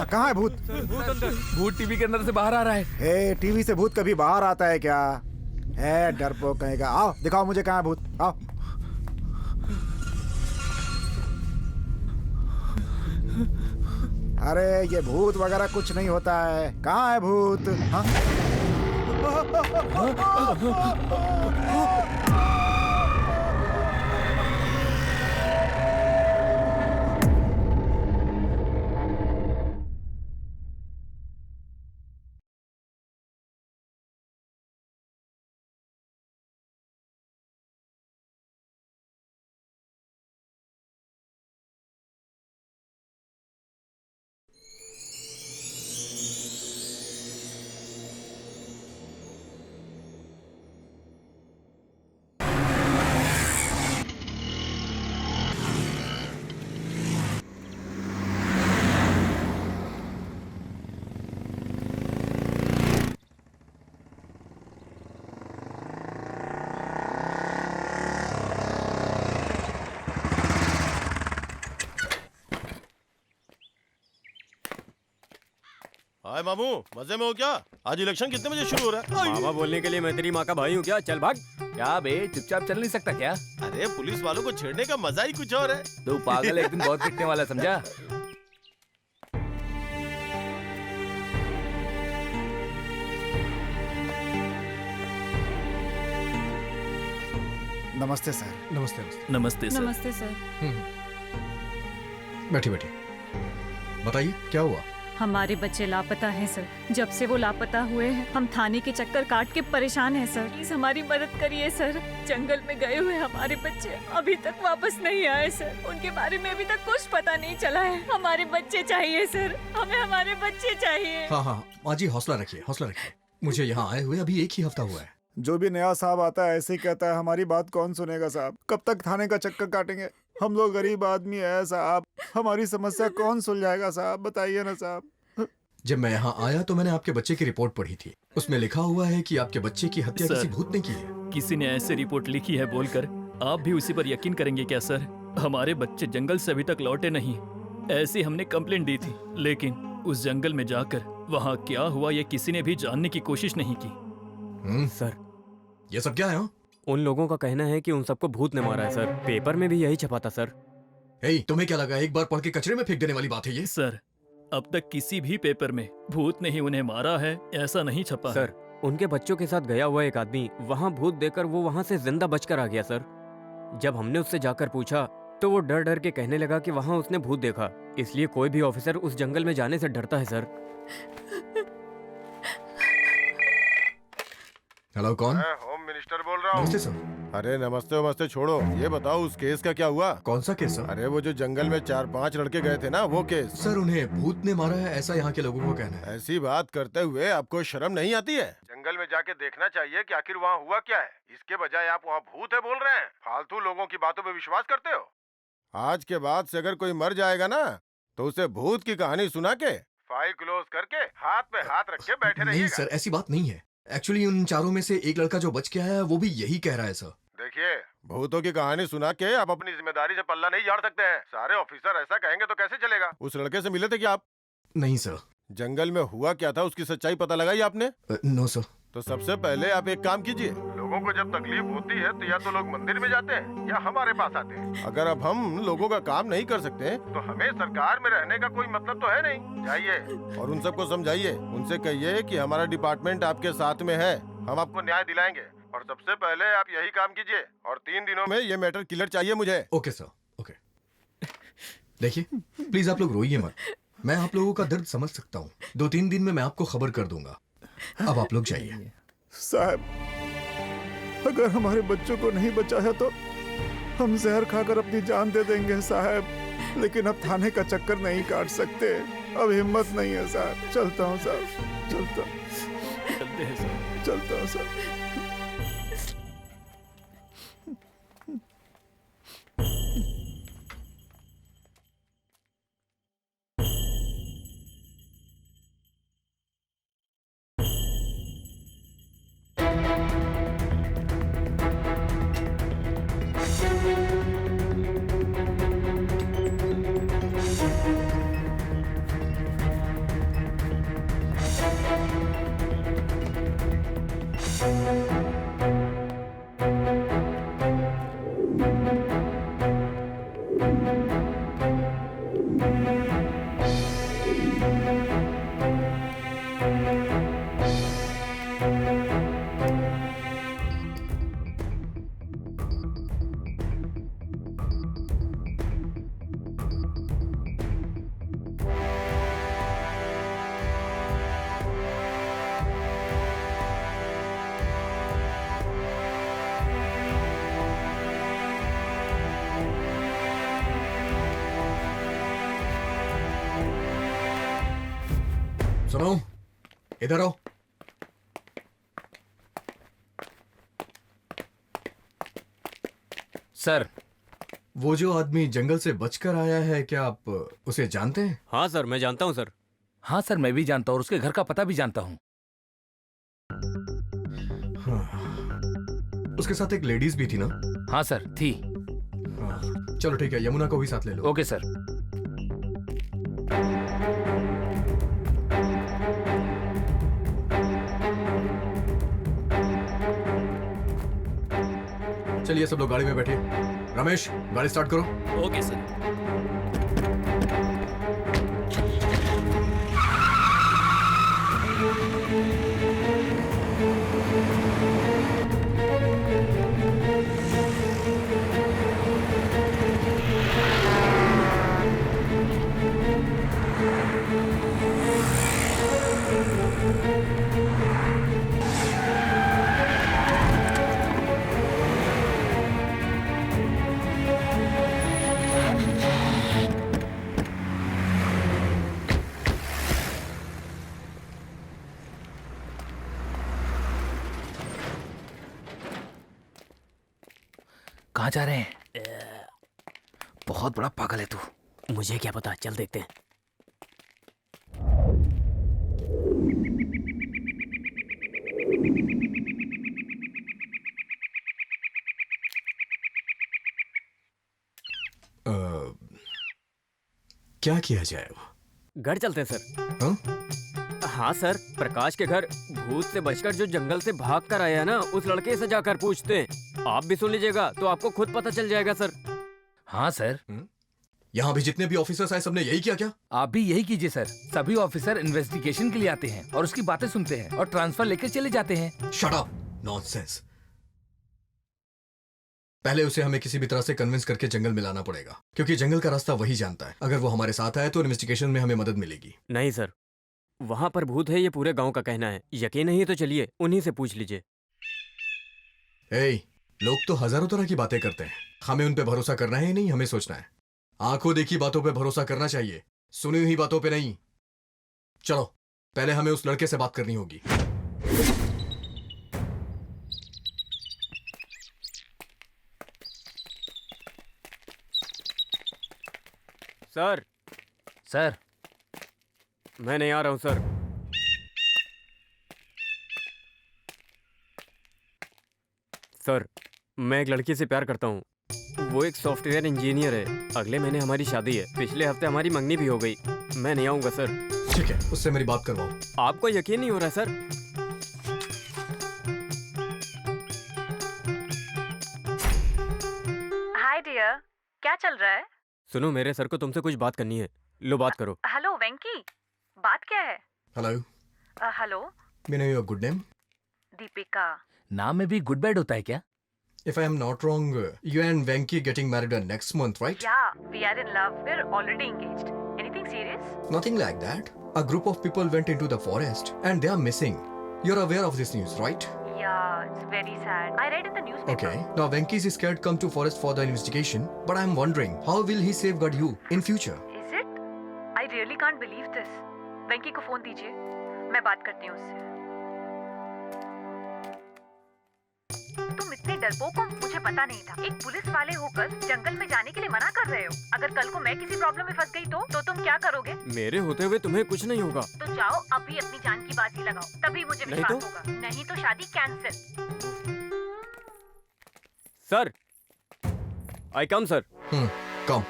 कहाँ है भूत? भूत टीवी के अंदर से बाहर आ रहा है। हे, टीवी से भूत कभी बाहर आता है क्या? है डरपोक कहेगा। आओ दिखाओ मुझे कहाँ है भूत। आओ। अरे ये भूत वगैरह कुछ नहीं होता है। कहाँ है भूत? हाँ? हाय मामू, मजे में हो क्या? आज इलेक्शन कितने बजे शुरू हो रहा है? मामा बोलने के लिए मैं तेरी माँ का भाई हूँ क्या? चल भाग। क्या बे, चुपचाप चल नहीं सकता क्या? अरे पुलिस वालों को छेड़ने का मजा ही कुछ और है। तू पागल, एक दिन बहुत पिटने वाला, समझा? नमस्ते सर। नमस्ते नमस्ते। नमस्ते सर। नमस्ते सर। बैठिए बैठिए, बताइए क्या हुआ? हमारे बच्चे लापता हैं सर। जब से वो लापता हुए हैं हम थाने के चक्कर काट के परेशान हैं सर। प्लीज हमारी मदद करिए सर। जंगल में गए हुए हमारे बच्चे अभी तक वापस नहीं आए सर। उनके बारे में अभी तक कुछ पता नहीं चला है। हमारे बच्चे चाहिए सर, हमें हमारे बच्चे चाहिए। हाँ हाँ माँ जी, हौसला रखिए हौसला रखिए। मुझे यहाँ आए हुए अभी 1 ही हफ्ता हुआ है। जो भी नया साहब आता है ऐसे ही कहता है। हमारी बात कौन सुनेगा साहब? कब तक थाने का चक्कर काटेंगे? हम लोग गरीब आदमी है साहब। हमारी समस्या कौन सुलझाएगा साहब? बताइए ना साहब। जब मैं यहाँ आया तो मैंने आपके बच्चे की रिपोर्ट पढ़ी थी। उसमें लिखा हुआ है कि आपके बच्चे की हत्या किसी भूत ने की है। किसी ने ऐसे रिपोर्ट लिखी है बोलकर आप भी उसी पर यकीन करेंगे क्या सर? हमारे बच्चे जंगल से अभी तक लौटे नहीं। ऐसी हमने कंप्लेंट दी थी, लेकिन उस जंगल में जाकर वहाँ क्या हुआ ये किसी ने भी जानने की कोशिश नहीं की। सर ये सब क्या है? उन लोगों का कहना है कि उन सबको भूत ने मारा है सर। पेपर में भी यही छपा था सर। तुम्हें क्या लगा एक बार पढ़ के कचरे में फेंक देने वाली बात है ये? सर अब तक किसी भी पेपर में भूत ने ही उन्हें मारा है ऐसा नहीं छपा सर उनके बच्चों के साथ गया हुआ एक आदमी वहाँ भूत देखकर वो वहाँ से जिंदा बचकर आ गया सर। जब हमने उससे जाकर पूछा तो वो डर डर के कहने लगा कि वहाँ उसने भूत देखा। इसलिए कोई भी ऑफिसर उस जंगल में जाने से डरता है सर। हेलो, कौन? मैं होम मिनिस्टर बोल रहा हूँ। नमस्ते सर। अरे नमस्ते वमस्ते छोड़ो, ये बताओ उस केस का क्या हुआ? कौन सा केस सर? अरे वो जो जंगल में 4-5 लड़के गए थे ना, वो केस। सर उन्हें भूत ने मारा है ऐसा यहाँ के लोगों को कहना है। ऐसी बात करते हुए आपको शर्म नहीं आती है? जंगल में जाके देखना चाहिए कि आखिर वहाँ हुआ क्या है। इसके बजाय आप वहाँ भूत है बोल रहे हैं। फालतू लोगों की बातों पे विश्वास करते हो। आज के बाद से अगर कोई मर जाएगा ना तो उसे भूत की कहानी सुना के फाइल क्लोज करके हाथ पे हाथ रख के बैठे रहिएगा। नहीं सर, ऐसी बात नहीं है। एक्चुअली उन चारों में से एक लड़का जो बच के आया है वो भी यही कह रहा है सर। देखिए, भूतों की कहानी सुना के आप अपनी जिम्मेदारी से पल्ला नहीं झाड़ सकते हैं। सारे ऑफिसर ऐसा कहेंगे तो कैसे चलेगा? उस लड़के से मिले थे क्या आप? नहीं सर। जंगल में हुआ क्या था उसकी सच्चाई पता लगाई आपने? No sir. तो सबसे पहले आप एक काम कीजिए। लोगों को जब तकलीफ होती है तो या तो लोग मंदिर में जाते हैं या हमारे पास आते हैं। अगर अब हम लोगों का काम नहीं कर सकते तो हमें सरकार में रहने का कोई मतलब तो है नहीं। जाइए और उन सबको समझाइए। उनसे कहिए कि हमारा डिपार्टमेंट आपके साथ में है, हम आपको न्याय दिलाएंगे। और सबसे पहले आप यही काम कीजिए और 3 दिनों में ये मैटर क्लियर चाहिए मुझे। Okay sir, okay. देखिए प्लीज आप लोग रोइए मत। मैं आप लोगों का दर्द समझ सकता हूँ। 2-3 दिन में मैं आपको खबर कर दूंगा। अब आप लोग जाइए। साहब, अगर हमारे बच्चों को नहीं बचाया तो हम जहर खाकर अपनी जान दे देंगे साहब। लेकिन अब थाने का चक्कर नहीं काट सकते। अब हिम्मत नहीं है साहब। चलता हूँ साहब, चलता हूँ साहब। सुनो, इधर आओ। सर, वो जो आदमी जंगल से बचकर आया है, क्या आप उसे जानते हैं? हाँ सर, मैं जानता हूँ सर। हाँ सर, मैं भी जानता हूँ और उसके घर का पता भी जानता हूँ। हाँ। उसके साथ एक लेडीज भी थी ना? हाँ सर, थी। हाँ। चलो ठीक है, यमुना को भी साथ ले लो। Okay sir. चलिए सब लोग गाड़ी में बैठिए। रमेश, गाड़ी स्टार्ट करो। Okay sir. कहाँ जा रहे हैं? बहुत बड़ा पागल है तू। मुझे क्या पता, चल देखते हैं। क्या किया जाए? घर चलते हैं सर। हाँ? हाँ सर, प्रकाश के घर भूत से बचकर जो जंगल से भाग कर आया है ना, उस लड़के से जाकर पूछते हैं। आप भी सुन लीजिएगा तो आपको खुद पता चल जाएगा सर। हाँ सर। यहाँ भी जितने भी ऑफिसर्स आए सबने यही किया क्या? आप भी यही कीजिए सर। सभी ऑफिसर इन्वेस्टिगेशन के लिए आते हैं और उसकी बातें सुनते हैं और ट्रांसफर लेकर चले जाते हैं। Shut up, nonsense. पहले उसे हमें किसी भी तरह से कन्विंस करके जंगल में लाना पड़ेगा, क्योंकि जंगल का रास्ता वही जानता है। अगर वो हमारे साथ आए तो इन्वेस्टिगेशन में हमें मदद मिलेगी। नहीं सर, वहाँ पर भूत है ये पूरे गांव का कहना है। यकीन नहीं तो चलिए उन्हीं से पूछ लीजिए। ए, लोग तो हजारों तरह की बातें करते हैं। हमें उन पे भरोसा करना है या नहीं, हमें सोचना है। आंखों देखी बातों पे भरोसा करना चाहिए, सुनी हुई बातों पे नहीं। चलो, पहले हमें उस लड़के से बात करनी होगी। सर, सर, मैं नहीं आ रहा हूँ सर। सर, मैं एक लड़की से प्यार करता हूँ। वो एक सॉफ्टवेयर इंजीनियर है। अगले महीने हमारी शादी है। पिछले हफ्ते हमारी मंगनी भी हो गई। मैं नहीं आऊँगा सर। ठीक है, उससे मेरी बात करवाओ। आपको यकीन नहीं हो रहा सर? हाय डियर, क्या चल रहा है? सुनो, मेरे सर को तुमसे कुछ बात करनी है। लो बात करो। हेलो वेंकी, बात क्या है? Hello, hello, may know your good name? Deepika. नाम में भी गुड बैड होता है क्या? If I am not wrong, you and Venki getting married next month, right? Yeah, we are in love. We're already engaged. Anything serious? Nothing like that. A group of people went into the forest and they are missing. You're aware of this news, right? Yeah, it's very sad. I read in the newspaper. Okay. Now Venki is scared come to forest for the investigation, but I'm wondering how will he safeguard you in future? Is it? I really can't believe this. वेंकी को phone दीजिए, मैं बात करती हूँ उससे। तुम इतने डरपोक हो, मुझे पता नहीं था। एक पुलिस वाले होकर जंगल में जाने के लिए मना कर रहे हो। अगर कल को मैं किसी प्रॉब्लम में फंस गई तो तुम क्या करोगे? मेरे होते हुए तुम्हें कुछ नहीं होगा। तो जाओ अभी अपनी जान की बाजी लगाओ, तभी मुझे नहीं विश्वास तो? होगा। नहीं तो शादी कैंसिल। सर, आई कम सर। Come.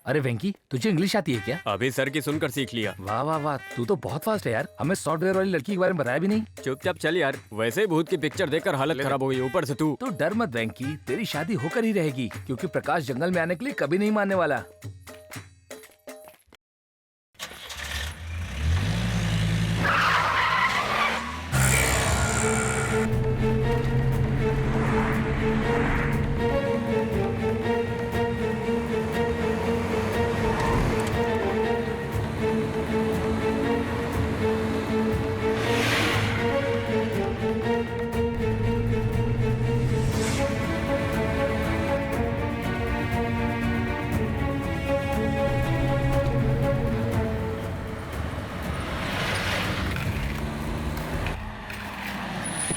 अरे वेंकी, तुझे इंग्लिश आती है क्या? अभी सर की सुनकर सीख लिया। वाह वाह वाह, तू तो बहुत फास्ट है यार। हमें सॉफ्टवेयर वाली लड़की के बारे में बताया भी नहीं। चुपचाप चल यार, वैसे ही भूत की पिक्चर देखकर हालत खराब हो गई, ऊपर से तू। तो डर मत वेंकी, तेरी शादी होकर ही रहेगी, क्योंकि प्रकाश जंगल में आने के लिए कभी नहीं मानने वाला।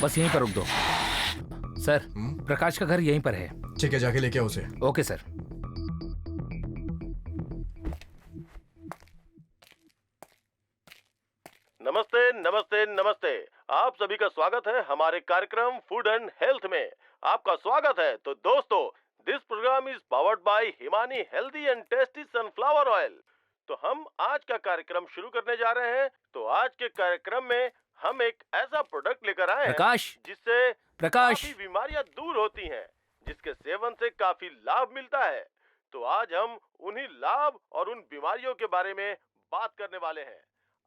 बस यहीं पर रुक दो। सर, प्रकाश का घर यहीं पर है। ठीक है, जाके लेके आओ उसे। Okay sir. नमस्ते नमस्ते नमस्ते। आप सभी का स्वागत है हमारे कार्यक्रम फूड एंड हेल्थ में। आपका स्वागत है। तो दोस्तों, this program is powered by Himani healthy and tasty sunflower oil. तो हम आज का कार्यक्रम शुरू करने जा रहे हैं। तो आज के कार्यक्रम में हम एक ऐसा प्रोडक्ट लेकर आए हैं प्रकाश, जिससे प्रकाश। काफी बीमारियां दूर होती हैं, जिसके सेवन से काफी लाभ मिलता है। तो आज हम उन्हीं लाभ और उन बीमारियों के बारे में बात करने वाले हैं।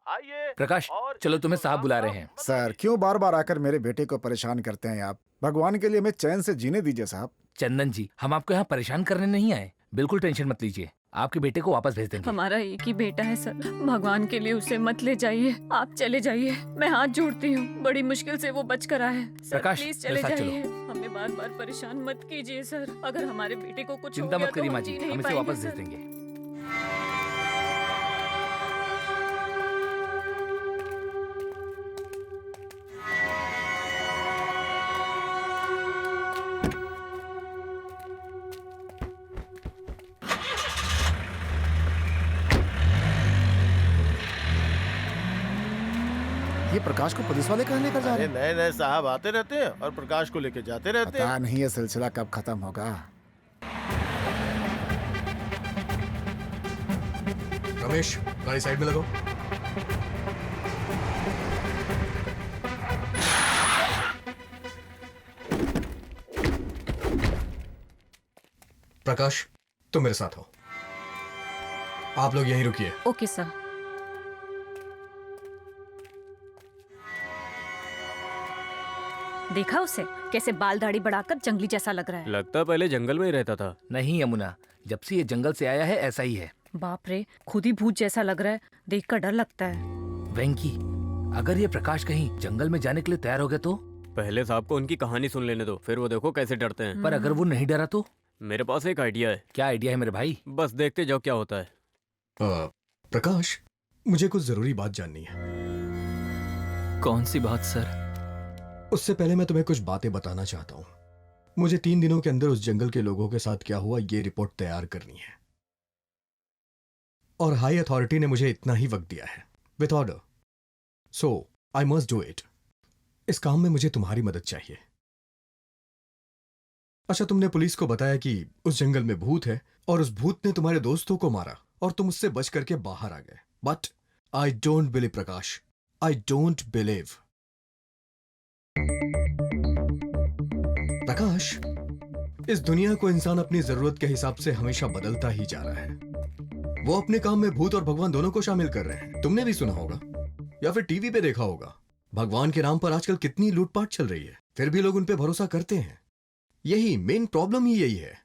आइए प्रकाश, और चलो इस तुम्हें साहब प्रोग्राम बुला का रहे हैं। सर, क्यों बार बार आकर मेरे बेटे को परेशान करते हैं आप? भगवान के लिए हमें चैन से जीने दीजिए साहब। चंदन जी, हम आपको यहाँ परेशान करने नहीं आए। बिल्कुल टेंशन मत लीजिए, आपके बेटे को वापस भेज देंगे। हमारा एक ही बेटा है सर, भगवान के लिए उसे मत ले जाइए। आप चले जाइए, मैं हाथ जोड़ती हूँ। बड़ी मुश्किल से वो बच कर आया है। सर प्रकाश, प्लीज चले मेरे साथ चलो। जाइए। हमें बार बार परेशान मत कीजिए सर। अगर हमारे बेटे को कुछ चिंता हो गया मत करिए तो माँ हम जी, जी नहीं हम इसे पाएंगे, वापस भेज सर। देंगे। ये प्रकाश को पुलिस वाले कहाँ लेकर जा रहे अरे हैं? नए नए साहब आते रहते हैं और प्रकाश को लेके जाते रहते हैं। पता नहीं ये सिलसिला कब खत्म होगा। रमेश, गाड़ी साइड में लगाओ। प्रकाश, तुम मेरे साथ हो। आप लोग यहीं रुकिए। Okay sir. देखा उसे कैसे बाल दाढ़ी बढ़ाकर जंगली जैसा लग रहा है। लगता पहले जंगल में ही रहता था। नहीं यमुना, जब से ये जंगल से आया है ऐसा ही है। बाप रे, खुद ही भूत जैसा लग रहा है। देखकर डर लगता है। वेंकी, अगर ये प्रकाश कहीं जंगल में जाने के लिए तैयार हो गया तो? पहले साहब को उनकी कहानी सुन लेने दो, फिर वो देखो कैसे डरते हैं। पर अगर वो नहीं डरा तो? मेरे पास एक आइडिया है। क्या आइडिया है मेरे भाई? बस देखते जाओ क्या होता है। प्रकाश, मुझे कुछ जरूरी बात जाननी है। कौन सी बात सर? उससे पहले मैं तुम्हें कुछ बातें बताना चाहता हूं। मुझे 3 दिनों के अंदर उस जंगल के लोगों के साथ क्या हुआ ये रिपोर्ट तैयार करनी है, और हाई अथॉरिटी ने मुझे इतना ही वक्त दिया है, with order. So I must do it. इस काम में मुझे तुम्हारी मदद चाहिए। अच्छा, तुमने पुलिस को बताया कि उस जंगल में भूत है और उस भूत ने तुम्हारे दोस्तों को मारा और तुम उससे बच करके बाहर आ गए। But I don't believe Prakash, I don't believe. Prakash, इस दुनिया को इंसान अपनी जरूरत के हिसाब से हमेशा बदलता ही जा रहा है। वो अपने काम में भूत और भगवान दोनों को शामिल कर रहे हैं। तुमने भी सुना होगा या फिर टीवी पे देखा होगा, भगवान के नाम पर आजकल कितनी लूटपाट चल रही है, फिर भी लोग उन पे भरोसा करते हैं। यही मेन प्रॉब्लम ही यही है।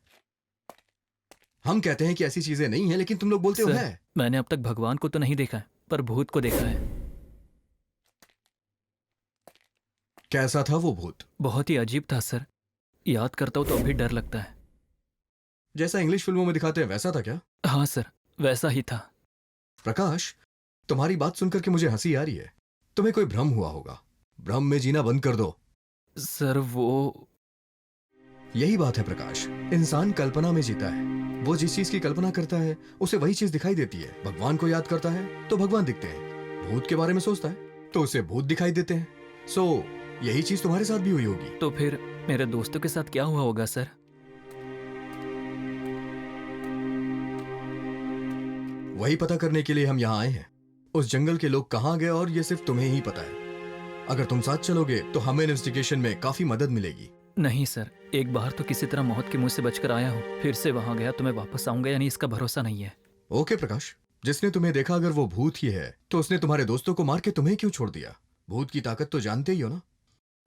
हम कहते हैं कि ऐसी चीजें नहीं है, लेकिन तुम लोग बोलते हो सर, है। मैंने अब तक भगवान को तो नहीं देखा है, पर भूत को देखा है। कैसा था वो भूत? बहुत ही अजीब था सर। याद करता हूँ तो अभी डर लगता है। जैसा इंग्लिश फिल्मों में दिखाते हैं वैसा था क्या? हाँ सर, वैसा ही था। प्रकाश, तुम्हारी बात सुनकर के मुझे हंसी आ रही है। तुम्हें कोई भ्रम हुआ होगा। भ्रम में जीना बंद कर दो। सर वो यही बात है प्रकाश, इंसान कल्पना में जीता है। वो जिस चीज की कल्पना करता है उसे वही चीज दिखाई देती है। भगवान को याद करता है तो भगवान दिखते हैं। भूत के बारे में सोचता है तो उसे भूत दिखाई देते हैं। सो यही चीज तुम्हारे साथ भी हुई होगी। तो फिर मेरे दोस्तों के साथ क्या हुआ होगा सर? वही पता करने के लिए हम यहाँ आए हैं। उस जंगल के लोग कहाँ गए और ये सिर्फ तुम्हें ही पता है। अगर तुम साथ चलोगे तो हमें इन्वेस्टिगेशन में काफी मदद मिलेगी। नहीं सर, एक बार तो किसी तरह मौत के मुंह से बचकर आया हूँ, फिर से वहां गया तो मैं वापस आऊंगा या नहीं इसका भरोसा नहीं है। ओके प्रकाश, जिसने तुम्हें देखा अगर वो भूत ही है तो उसने तुम्हारे दोस्तों को मार के तुम्हें क्यों छोड़ दिया? भूत की ताकत तो जानते ही हो ना।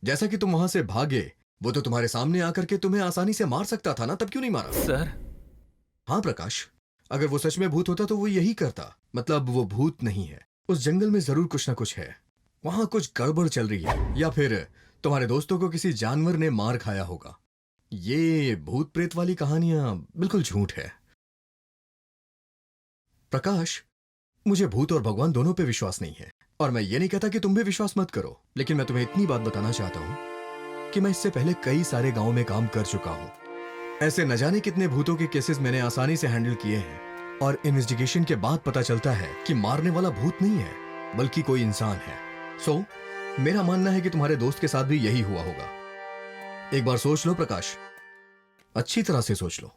जैसा कि तुम वहां से भागे, वो तो तुम्हारे सामने आकर के तुम्हें आसानी से मार सकता था ना, तब क्यों नहीं मारा? सर हाँ प्रकाश, अगर वो सच में भूत होता तो वो यही करता। मतलब वो भूत नहीं है। उस जंगल में जरूर कुछ ना कुछ है। वहां कुछ गड़बड़ चल रही है, या फिर तुम्हारे दोस्तों को किसी जानवर ने मार खाया होगा। ये भूत प्रेत वाली कहानियां बिल्कुल झूठ है। प्रकाश, मुझे भूत और भगवान दोनों पे विश्वास नहीं है, और मैं ये नहीं कहता कि तुम भी विश्वास मत करो, लेकिन मैं तुम्हें इतनी बात बताना चाहता हूं कि मैं इससे पहले कई सारे गांवों में काम कर चुका हूं। ऐसे न जाने कितने भूतों के केसेस मैंने आसानी से हैंडल किए हैं, और इन्वेस्टिगेशन के बाद पता चलता है कि मारने वाला भूत नहीं है बल्कि कोई इंसान है। सो मेरा मानना है कि तुम्हारे दोस्त के साथ भी यही हुआ होगा। एक बार सोच लो प्रकाश, अच्छी तरह से सोच लो।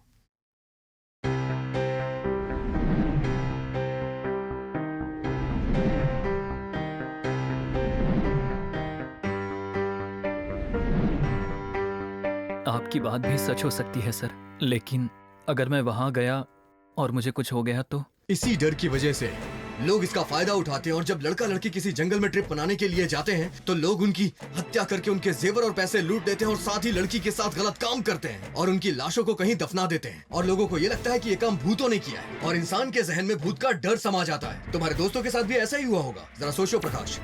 आपकी बात भी सच हो सकती है सर, लेकिन अगर मैं वहां गया और मुझे कुछ हो गया तो? इसी डर की वजह से लोग इसका फायदा उठाते हैं, और जब लड़का लड़की किसी जंगल में ट्रिप बनाने के लिए जाते हैं तो लोग उनकी हत्या करके उनके जेवर और पैसे लूट लेते हैं, और साथ ही लड़की के साथ गलत काम करते हैं और उनकी लाशों को कहीं दफना देते हैं, और लोगों को ये लगता है कि ये काम भूतों ने किया है, और इंसान के जहन में भूत का डर समा जाता है। तुम्हारे दोस्तों के साथ भी ऐसा ही हुआ होगा। जरा सोचो प्रकाश,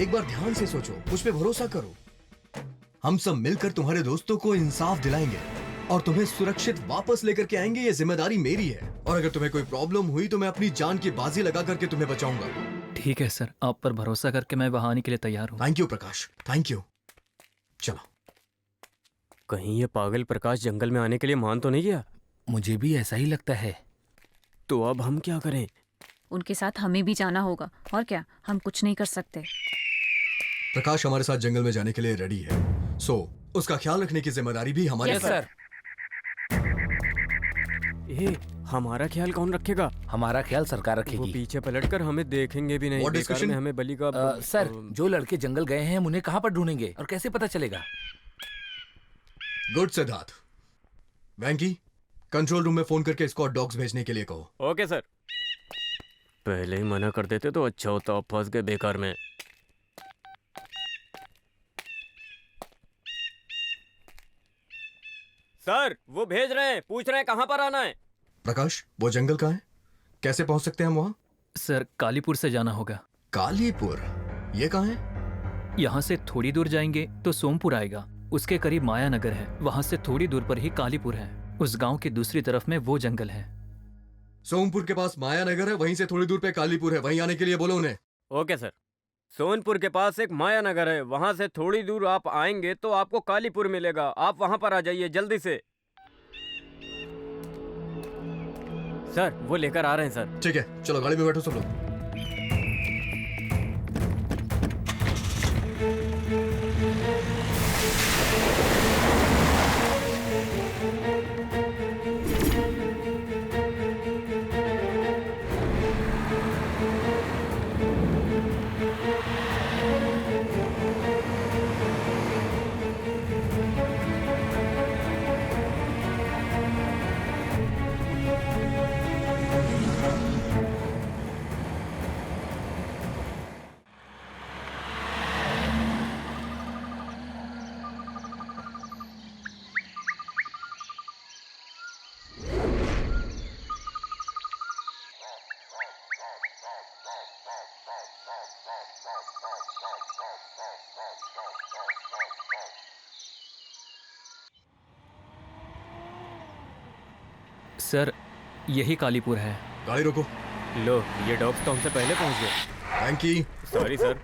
एक बार ध्यान से सोचो, मुझ पे भरोसा करो। हम सब मिलकर तुम्हारे दोस्तों को इंसाफ दिलाएंगे और तुम्हें सुरक्षित वापस लेकर के आएंगे। ये जिम्मेदारी मेरी है, और अगर तुम्हें कोई प्रॉब्लम हुई तो मैं अपनी जान की बाजी लगा करके तुम्हें बचाऊंगा। ठीक है सर, आप पर भरोसा करके मैं वहां आने के लिए तैयार हूँ। Thank you Prakash, thank you. चलो। कहीं ये पागल प्रकाश जंगल में आने के लिए मान तो नहीं गया? मुझे भी ऐसा ही लगता है। तो अब हम क्या करें? उनके साथ हमें भी जाना होगा, और क्या, हम कुछ नहीं कर सकते। प्रकाश हमारे साथ जंगल में जाने के लिए रेडी है, सो उसका ख्याल रखने की जिम्मेदारी भी हमारी यस है। सर। हमारा ख्याल कौन रखेगा? हमारा ख्याल सरकार वो रखेगी। पीछे पलटकर हमें देखेंगे भी नहीं। What बेकार discussion? में हमें बलि का सर, जो लड़के जंगल गए हैं हम उन्हें कहाँ पर ढूंढेंगे और कैसे पता चलेगा? Good Siddharth. Venky, control room में फोन करके स्क्वाड डॉग्स भेजने के लिए कहो। Okay sir. पहले ही मना कर देते तो अच्छा होता, अब फंस गए बेकार में। सर, वो भेज रहे हैं, पूछ रहे हैं कहाँ पर आना है। प्रकाश, वो जंगल कहाँ है? कैसे पहुंच सकते हैं हम वहाँ? सर, कालीपुर से जाना होगा। कालीपुर? ये कहाँ है? यहाँ से थोड़ी दूर जाएंगे तो सोमपुर आएगा, उसके करीब मायानगर है, वहाँ से थोड़ी दूर पर ही कालीपुर है। उस गांव की दूसरी तरफ में वो जंगल है। सोमपुर के पास मायानगर है, वहीं से थोड़ी दूर पे कालीपुर है, वहीं आने के लिए बोलो उन्हें। Okay sir. सोनपुर के पास एक मायानगर है, वहां से थोड़ी दूर आप आएंगे तो आपको कालीपुर मिलेगा, आप वहां पर आ जाइए जल्दी से। सर, वो लेकर आ रहे हैं सर। ठीक है, चलो गाड़ी में बैठो सब लोग। सर, यही कालीपुर है। गाड़ी रोको। लो, ये डॉग्स तो हमसे पहले पहुंच गए। Venky, sorry sir.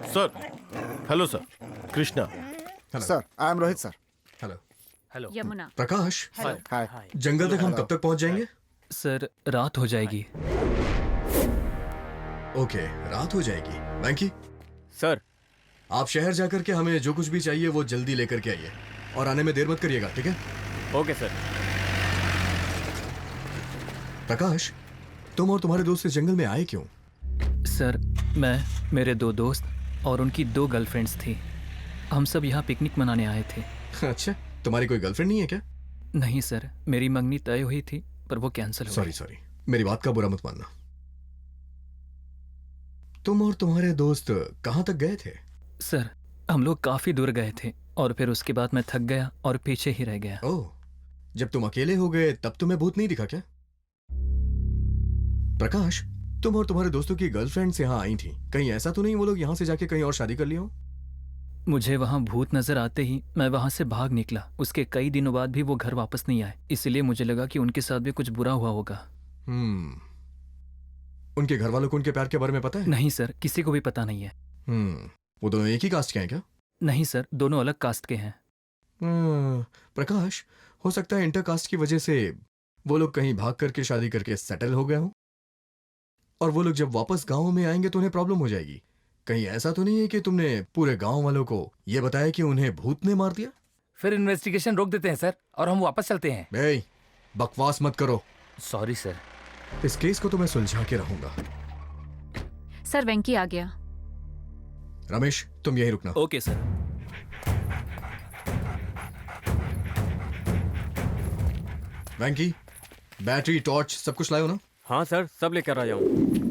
Sir, hello sir, Krishna. Sir, I am Rohit sir. Hello. Hello. Yamuna. Prakash, hi. जंगल तक हम कब तक पहुंच जाएंगे? सर, रात हो जाएगी। ओके, रात हो जाएगी। वैंकी, सर, आप शहर जाकर के हमें जो कुछ भी चाहिए वो जल्दी लेकर के आइए, और आने में देर मत करिएगा, ठीक है? Okay sir. प्रकाश, तुम और तुम्हारे दोस्त इस जंगल में आए क्यों? सर, मैं, मेरे 2 दोस्त और उनकी 2 गर्लफ्रेंड्स थी। हम सब यहाँ पिकनिक मनाने आए थे। अच्छा, तुम्हारी कोई गर्लफ्रेंड नहीं है क्या? नहीं सर, मेरी मंगनी तय हुई थी पर वो कैंसिल हो गई। सॉरी, मेरी बात का बुरा मत मानना। तुम और तुम्हारे दोस्त कहाँ तक गए थे? सर, हम लोग काफी दूर गए थे और फिर उसके बाद मैं थक गया और पीछे ही रह गया। ओह, जब तुम अकेले हो गए तब तुम्हें भूत नहीं दिखा क्या? प्रकाश, तुम और तुम्हारे दोस्तों की गर्लफ्रेंड्स यहाँ आई थी, कहीं ऐसा तो नहीं वो लोग यहाँ से जाके कहीं और शादी कर लिया हो? मुझे वहाँ भूत नजर आते ही मैं वहाँ से भाग निकला। उसके कई दिनों बाद भी वो घर वापस नहीं आए, इसलिए मुझे लगा कि उनके साथ भी कुछ बुरा हुआ होगा। उनके घर वालों को उनके प्यार के बारे में पता है? नहीं सर, किसी को भी पता नहीं है। वो दोनों एक ही कास्ट के हैं क्या? नहीं सर, दोनों अलग कास्ट के हैं। प्रकाश, हो सकता है इंटर कास्ट की वजह से वो लोग कहीं भाग करके शादी करके सेटल हो गए हों, और वो लोग जब वापस गांव में आएंगे तो उन्हें प्रॉब्लम हो जाएगी। कहीं ऐसा तो नहीं है कि तुमने पूरे गांव वालों को ये बताया कि उन्हें भूत ने मार दिया? फिर इन्वेस्टिगेशन रोक देते हैं सर, और हम वापस चलते हैं। ए, बकवास मत करो। Sorry sir. इस केस को तो मैं सुलझा के रहूंगा। सर वेंकी आ गया। रमेश, तुम यहीं रुकना। Okay sir. Venky, battery, torch सब कुछ लायो ना? हाँ सर, सब लेकर आ जाऊँ।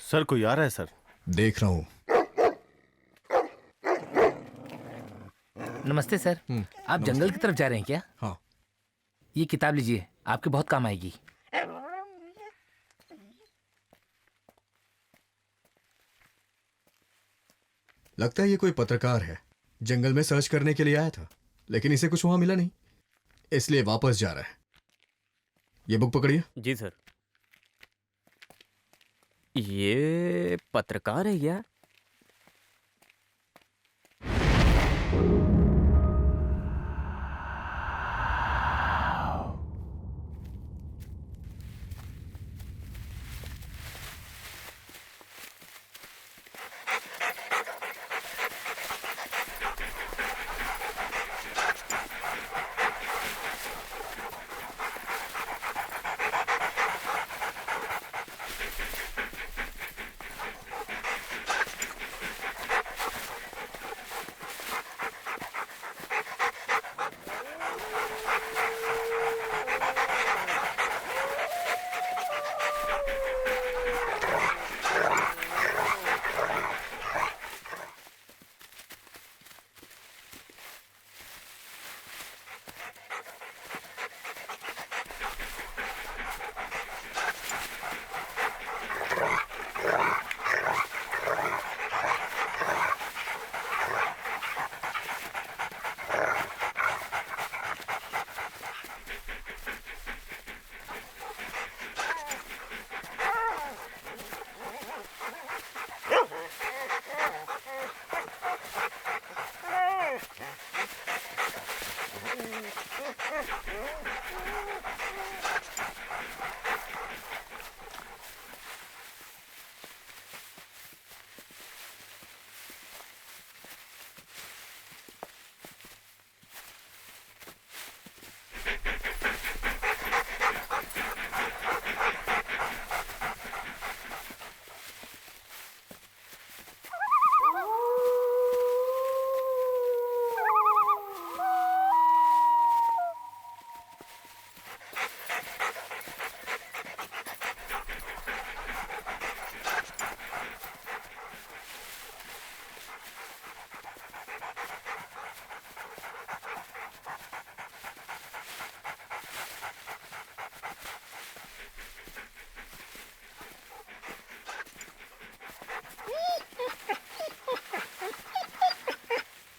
सर कोई आ रहा है सर। देख रहा हूं। नमस्ते सर। आप जंगल की तरफ जा रहे हैं क्या? हाँ। ये किताब लीजिए, आपके बहुत काम आएगी। लगता है ये कोई पत्रकार है, जंगल में सर्च करने के लिए आया था, लेकिन इसे कुछ वहां मिला नहीं, इसलिए वापस जा रहा है। ये बुक पकड़िए। जी सर। ये पत्रकार है क्या?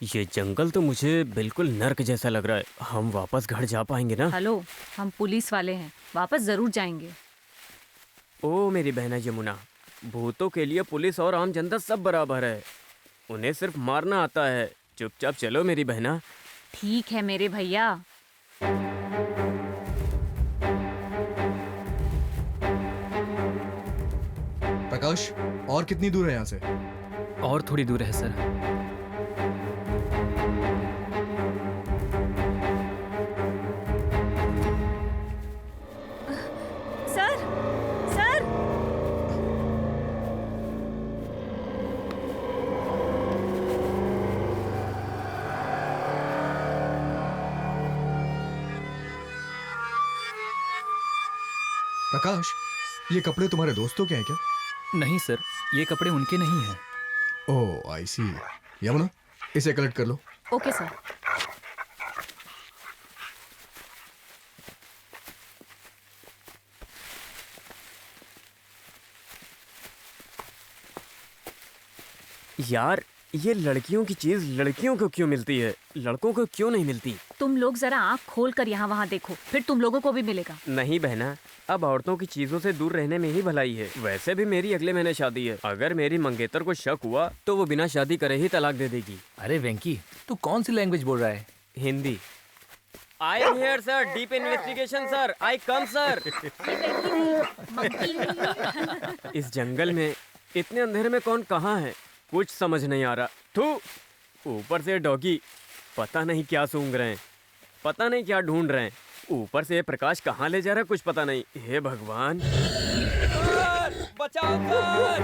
ये जंगल तो मुझे बिल्कुल नर्क जैसा लग रहा है। हम वापस घर जा पाएंगे ना? हेलो, हम पुलिस वाले हैं, वापस जरूर जाएंगे। ओ मेरी बहना यमुना, भूतों के लिए पुलिस और आम जनता सब बराबर है। उन्हें सिर्फ मारना आता है। चुपचाप चलो मेरी बहना। ठीक है मेरे भैया। प्रकाश, और कितनी दूर है यहाँ से? और थोड़ी दूर है सर। प्रकाश, ये कपड़े तुम्हारे दोस्तों के हैं क्या? नहीं सर, ये कपड़े उनके नहीं हैं। ओह आई सी। यमुना, इसे कलेक्ट कर लो। Okay sir. यार, ये लड़कियों की चीज लड़कियों को क्यों मिलती है, लड़कों को क्यों नहीं मिलती? तुम लोग जरा आँख खोल कर यहाँ वहाँ देखो, फिर तुम लोगों को भी मिलेगा। नहीं बहना, अब औरतों की चीजों से दूर रहने में ही भलाई है। वैसे भी मेरी अगले महीने शादी है। अगर मेरी मंगेतर को शक हुआ तो वो बिना शादी करे ही तलाक दे देगी। अरे वेंकी, तू कौन सी लैंग्वेज बोल रहा है? Hindi. I am here sir, deep investigation sir, I come sir. इस जंगल में इतने अंधेरे में कौन कहाँ है, कुछ समझ नहीं आ रहा। थू, ऊपर से डॉगी पता नहीं क्या सूंघ रहे हैं, पता नहीं क्या ढूंढ रहे हैं। ऊपर से ये प्रकाश कहाँ ले जा रहा है कुछ पता नहीं। हे भगवान, बचाओ सर,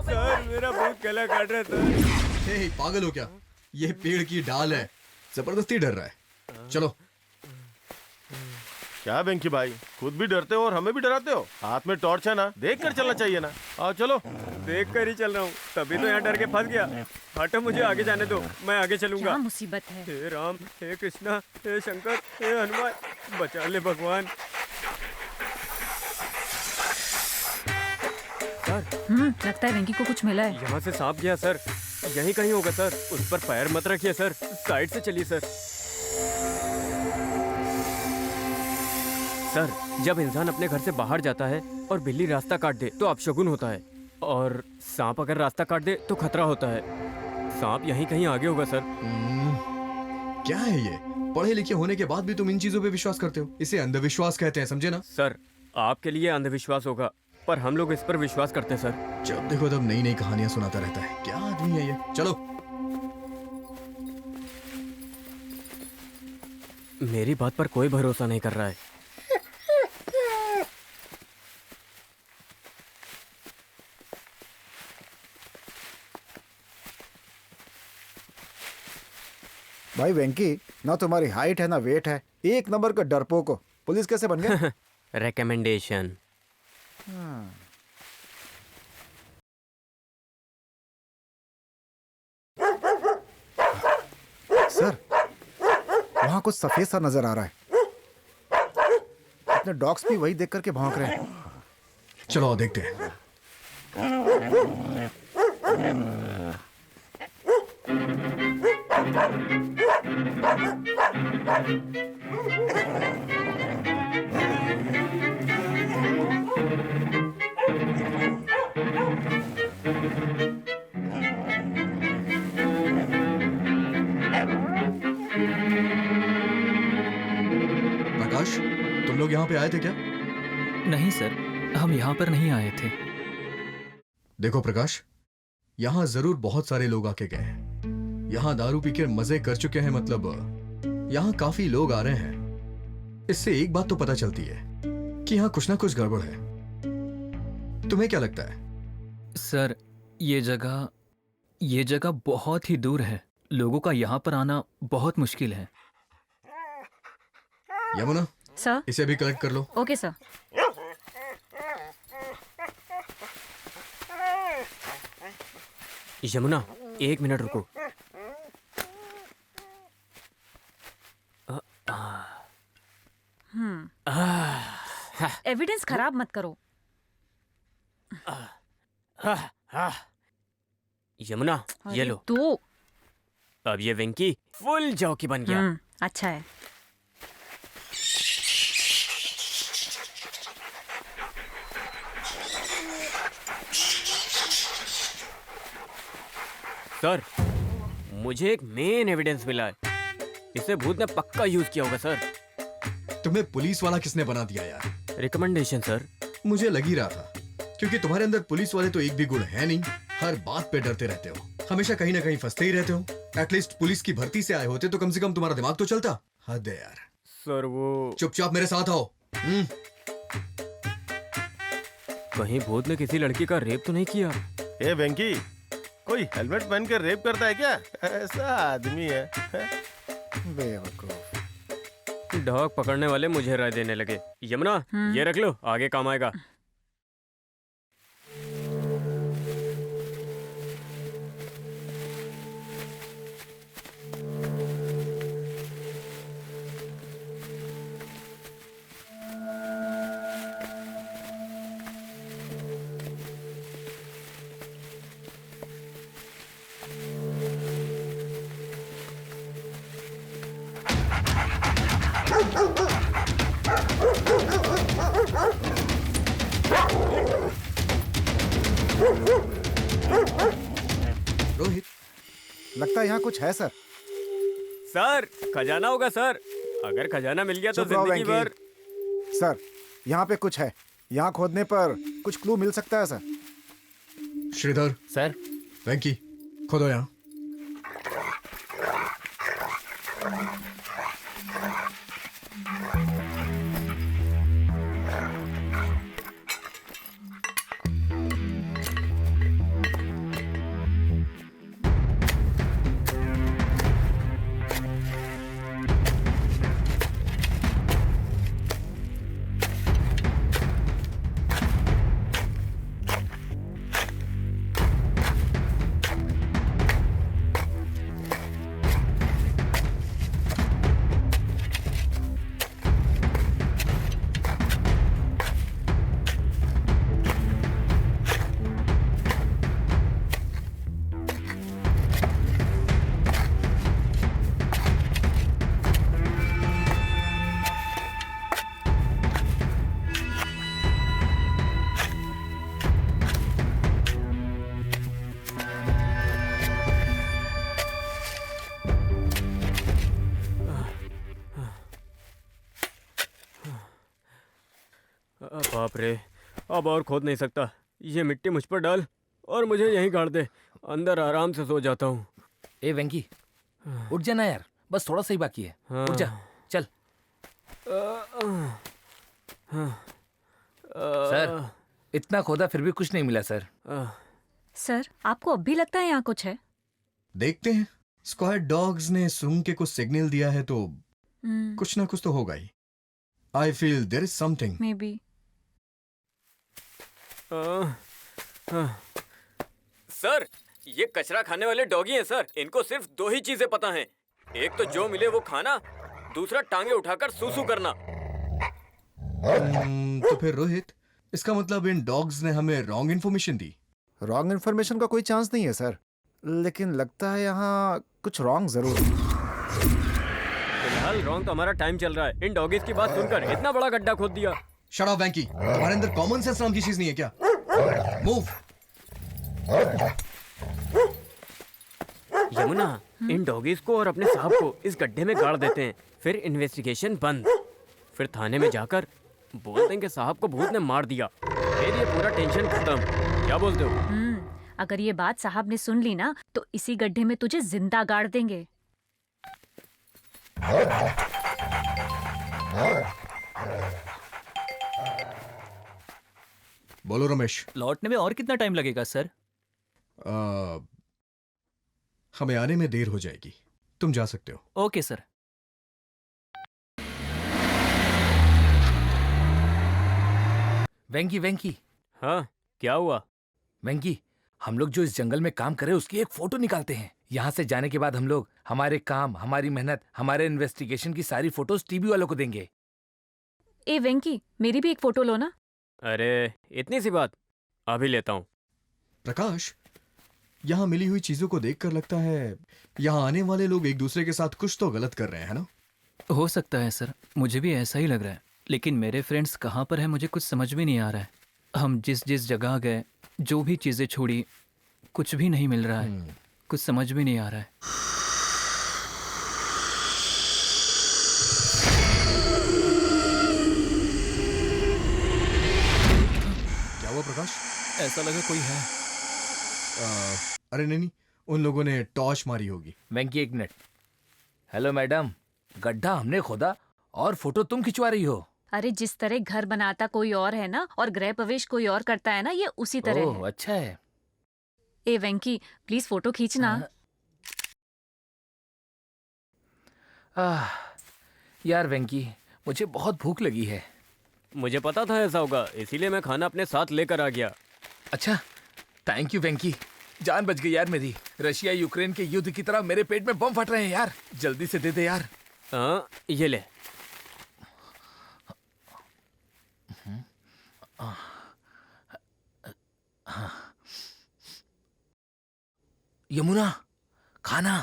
सर, मेरा भूत गला काट रहा था। हे पागल हो क्या? ये पेड़ की डाल है, जबरदस्ती डर रहा है। चलो। क्या वेंकी भाई, खुद भी डरते हो और हमें भी डराते हो? हाथ में टॉर्च है ना, देख कर चलना चाहिए ना। आओ चलो। देख कर ही चल रहा हूँ, तभी तो यहाँ डर के फंस गया। हटो, मुझे आगे जाने दो, मैं आगे चलूंगा। क्या मुसीबत है। हे राम, हे कृष्णा, हे शंकर, हे हनुमान, बचा ले भगवान। लगता है वेंकी को कुछ मिला है। यहाँ से सांप गया सर, यहीं कहीं होगा सर। उस पर पैर मत रखिए सर, साइड से चलिए सर। सर, जब इंसान अपने घर से बाहर जाता है और बिल्ली रास्ता काट दे तो अपशगुन होता है, और सांप अगर रास्ता काट दे तो खतरा होता है। सांप यहीं कहीं आगे होगा सर। क्या है ये? पढ़े लिखे होने के बाद भी तुम इन चीजों पे विश्वास करते हो? इसे अंधविश्वास कहते हैं, समझे ना? सर, आपके लिए अंधविश्वास होगा, पर हम लोग इस पर विश्वास करते हैं सर। जब देखो तब नई नई कहानियां सुनाता रहता है। क्या आदमी है ये? चलो। मेरी बात पर कोई भरोसा नहीं कर रहा है। भाई वेंकी, ना तुम्हारी हाइट है ना वेट है, एक नंबर का डरपोक हो। पुलिस कैसे बन गए? रिकमेंडेशन। सर, वहाँ कुछ सफेद सा नजर आ रहा है। अपने डॉग्स भी वही देख करके भौंक रहे हैं। चलो आओ देखते हैं। प्रकाश, तुम लोग यहाँ पे आए थे क्या? नहीं सर, हम यहाँ पर नहीं आए थे। देखो प्रकाश, यहाँ जरूर बहुत सारे लोग आके गए हैं। यहाँ दारू पी के मजे कर चुके हैं, मतलब यहाँ काफी लोग आ रहे हैं। इससे एक बात तो पता चलती है कि यहाँ कुछ ना कुछ गड़बड़ है। तुम्हें क्या लगता है? सर, ये जगह बहुत ही दूर है। लोगों का यहाँ पर आना बहुत मुश्किल है। यमुना, सर। इसे भी कलेक्ट कर लो। Okay sir. यमुना, एक मिनट रुको। एविडेंस खराब मत करो। यमुना, ये लो। तू अब ये वेंकी फुल जॉकी बन गया। अच्छा है। सर, मुझे एक मेन एविडेंस मिला है। इसे भूत ने पक्का यूज किया होगा सर। तुम्हें पुलिस वाला किसने बना दिया यार? Recommendation sir. मुझे लग ही रहा था, क्योंकि तुम्हारे अंदर पुलिस वाले तो एक भी गुण है नहीं। हर बात पे डरते रहते हो, हमेशा कहीं ना कहीं फंसते ही रहते हो। एटलीस्ट पुलिस की भर्ती से आए होते तो कम से कम तुम्हारा दिमाग तो चलता। हद है यार। सर वो चुपचाप मेरे साथ आओ। कहीं भूत ने किसी लड़की का रेप तो नहीं किया? ए वेंकी, कोई हेलमेट पहन के रेप करता है क्या? ऐसा आदमी है। बेवकूफ। डॉग पकड़ने वाले मुझे राय देने लगे। यमुना, ये रख लो, आगे काम आएगा। रोहित, लगता है यहाँ कुछ है सर। सर, खजाना होगा सर। अगर खजाना मिल गया तो चुप रहो, जिंदगी भर। वेंकी। सर, यहाँ पे कुछ है। यहाँ खोदने पर कुछ क्लू मिल सकता है सर। श्रीधर, सर वेंकी, खोदो यहाँ। बाप रे, अब और खोद नहीं सकता। ये मिट्टी मुझ पर डाल और मुझे यहीं गाड़ दे। अंदर आराम से सो जाता हूँ। ए वेंकी, उठ जाना यार, बस थोड़ा सा ही बाकी है। उठ जा, चल। सर, इतना खोदा फिर भी कुछ नहीं मिला सर। सर, आपको अब भी लगता है यहाँ कुछ है? देखते हैं। स्क्वाड डॉग्स ने सूंघ के कुछ सिग्नल दिया है तो कुछ ना कुछ तो होगा ही। I feel there is something. Maybe. Sir, ये कचरा खाने वाले डॉगी हैं सर। इनको सिर्फ दो ही चीजें पता हैं। एक तो जो मिले वो खाना, दूसरा टांगे उठाकर सूसू करना। तो फिर रोहित, इसका मतलब इन डॉग्स ने हमें रॉन्ग इन्फॉर्मेशन दी। रॉन्ग इन्फॉर्मेशन का कोई चांस नहीं है सर, लेकिन लगता है यहाँ कुछ रॉन्ग जरूर है। फिलहाल रॉन्ग तो हमारा टाइम चल रहा है। इन डॉगीज की बात सुनकर इतना बड़ा गड्ढा खोद दिया। शट अप वेंकी, तुम्हारे अंदर कॉमन सेंस नाम की चीज नहीं है क्या? मूव। यमुना, इन डॉगीज को और अपने साहब को इस गड्ढे में गाड़ देते हैं, फिर इन्वेस्टिगेशन बंद। फिर थाने में जाकर बोल देंगे साहब को भूत ने मार दिया। फिर ये पूरा टेंशन खत्म। क्या बोलते हो? अगर ये बात साहब ने सुन ली ना तो इसी गड्ढे में तुझे जिंदा गाड़ देंगे। बोलो रमेश। लौटने में और कितना टाइम लगेगा सर? हमें आने में देर हो जाएगी, तुम जा सकते हो। Okay sir. वेंकी वेंकी, हाँ, क्या हुआ? वेंकी, हम लोग जो इस जंगल में काम कर रहे हैं उसकी एक फोटो निकालते हैं। यहाँ से जाने के बाद हम लोग हमारे काम, हमारी मेहनत, हमारे इन्वेस्टिगेशन की सारी फोटोज टीवी वालों को देंगे। ए वेंकी, मेरी भी एक फोटो लो ना। अरे इतनी सी बात, अभी लेता हूँ। प्रकाश, यहाँ मिली हुई चीजों को देखकर लगता है यहाँ आने वाले लोग एक दूसरे के साथ कुछ तो गलत कर रहे हैं ना? हो सकता है सर, मुझे भी ऐसा ही लग रहा है। लेकिन मेरे फ्रेंड्स कहाँ पर हैं मुझे कुछ समझ में नहीं आ रहा है। हम जिस जिस जगह गए, जो भी चीज़ें छोड़ी, कुछ भी नहीं मिल रहा है। कुछ समझ में नहीं आ रहा है। क्या हुआ प्रकाश? ऐसा लगा कोई है। अरे नहीं, उन लोगों ने टॉर्च मारी होगी। वेंकी एक मिनट। हेलो मैडम, गड्ढा हमने खोदा और फोटो तुम खिंचवा रही हो। अरे जिस तरह घर बनाता कोई और है ना और गृह प्रवेश कोई और करता है ना, ये उसी तरह ओह है। अच्छा है। ए वेंकी, प्लीज फोटो खींचना। यार वेंकी, मुझे बहुत भूख लगी है। मुझे पता था ऐसा होगा, इसीलिए मैं खाना अपने साथ लेकर आ गया। अच्छा, थैंक यू वेंकी, जान बच गई यार मेरी। रशिया यूक्रेन के युद्ध की तरह मेरे पेट में बम फट रहे हैं यार, जल्दी से दे दे यार। हाँ, ये ले। यमुना, खाना।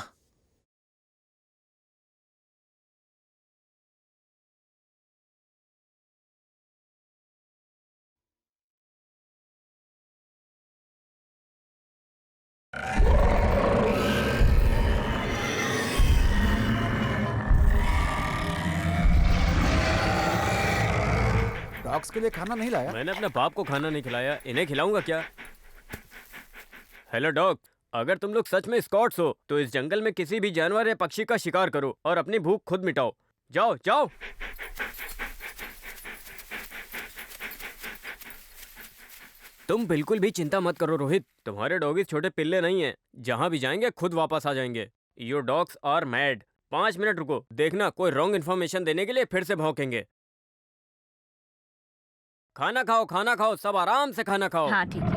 डॉग्स के लिए खाना नहीं लाया? मैंने अपने बाप को खाना नहीं खिलाया, इन्हें खिलाऊंगा क्या? हेलो डॉग, अगर तुम लोग सच में स्कॉट्स हो तो इस जंगल में किसी भी जानवर या पक्षी का शिकार करो और अपनी भूख खुद मिटाओ। जाओ जाओ। तुम बिल्कुल भी चिंता मत करो रोहित, तुम्हारे डॉगीज छोटे पिल्ले नहीं हैं, जहां भी जाएंगे खुद वापस आ जाएंगे। Your dogs are mad. 5 minute रुको, देखना कोई रॉन्ग इन्फॉर्मेशन देने के लिए फिर से भौंकेंगे। खाना खाओ, सब आराम से खाना खाओ। हाँ ठीक है।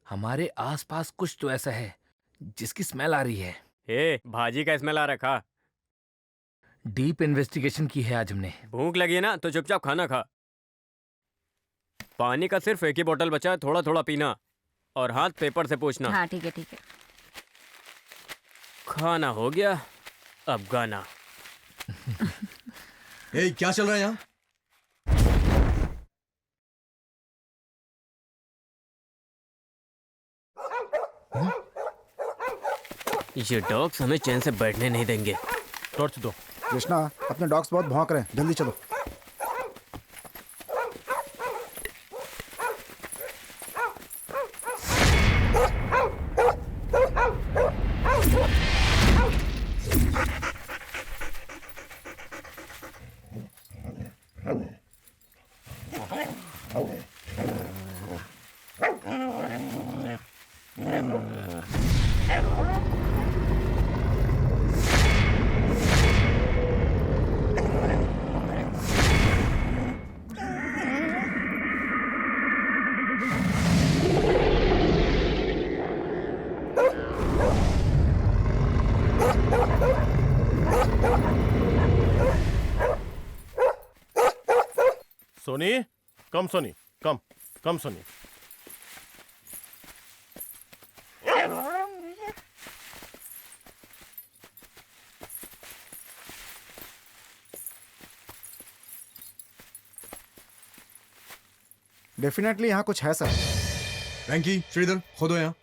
हमारे आसपास कुछ तो ऐसा है जिसकी स्मेल आ रही है। हे, भाजी का स्मेल आ रखा। डीप इन्वेस्टिगेशन की है आज हमने। भूख लगी है ना तो चुपचाप खाना खा। पानी का सिर्फ एक ही बोतल बचा है, थोड़ा थोड़ा पीना और हाथ पेपर से पोंछना। हाँ ठीक है ठीक है। खाना हो गया, अब गाना। ए, क्या चल रहा है यहाँ? ये डॉग्स हमें चैन से बैठने नहीं देंगे। टॉर्च दो। कृष्णा, अपने डॉग्स बहुत भौंक रहे हैं, जल्दी चलो। सोनी, कम सोनी, कम कम सोनी। डेफिनेटली यहाँ कुछ है सर। वेंकी, श्रीधर, खोदो यहाँ।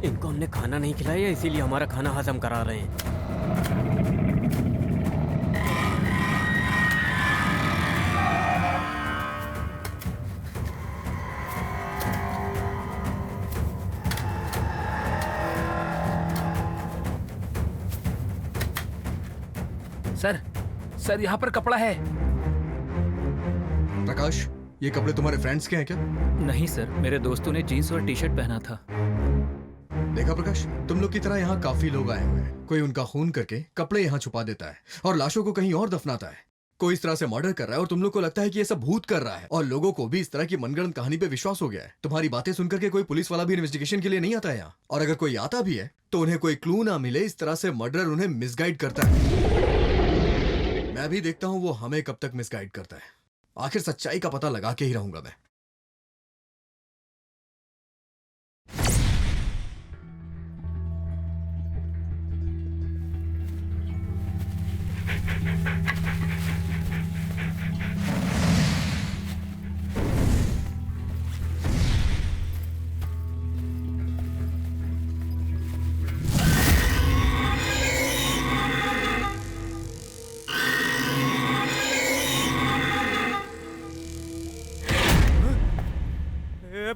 इनको हमने खाना नहीं खिलाया, इसीलिए हमारा खाना हजम करा रहे हैं। सर, सर यहाँ पर कपड़ा है। प्रकाश, ये कपड़े तुम्हारे फ्रेंड्स के हैं क्या? नहीं सर, मेरे दोस्तों ने जीन्स और टी शर्ट पहना था। देखा प्रकाश, तुम लोग की तरह यहाँ काफी लोग आए हुए हैं। कोई उनका खून करके कपड़े यहाँ छुपा देता है और लाशों को कहीं और दफनाता है। कोई इस तरह से मर्डर कर रहा है और तुम लोग को लगता है कि ये सब भूत कर रहा है, और लोगों को भी इस तरह की मनगढ़ंत कहानी पे विश्वास हो गया है। तुम्हारी बातें सुनकर के कोई पुलिस वाला भी इन्वेस्टिगेशन के लिए नहीं आता है यहाँ, और अगर कोई आता भी है तो उन्हें कोई क्लू ना मिले। इस तरह से मर्डरर उन्हें मिसगाइड करता है। मैं भी देखता हूँ वो हमें कब तक मिसगाइड करता है। आखिर सच्चाई का पता लगा के ही रहूंगा मैं।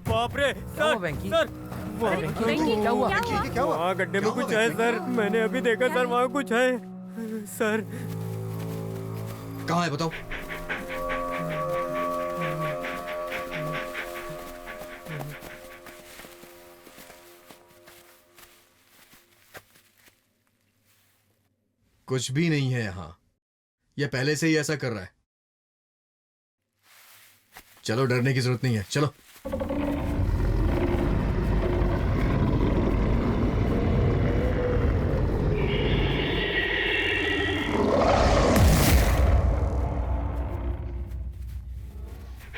बाप रे क्या हुआ वेंकी? वेंकी, क्या हुआ? क्या हुआ? वहाँ गड्ढे में क्या कुछ हुआ है वेंकी? सर, मैंने अभी देखा सर, वहाँ कुछ है सर। कहाँ है बताओ? कुछ भी नहीं है यहाँ। ये पहले से ही ऐसा कर रहा है। चलो, डरने की जरूरत नहीं है, चलो।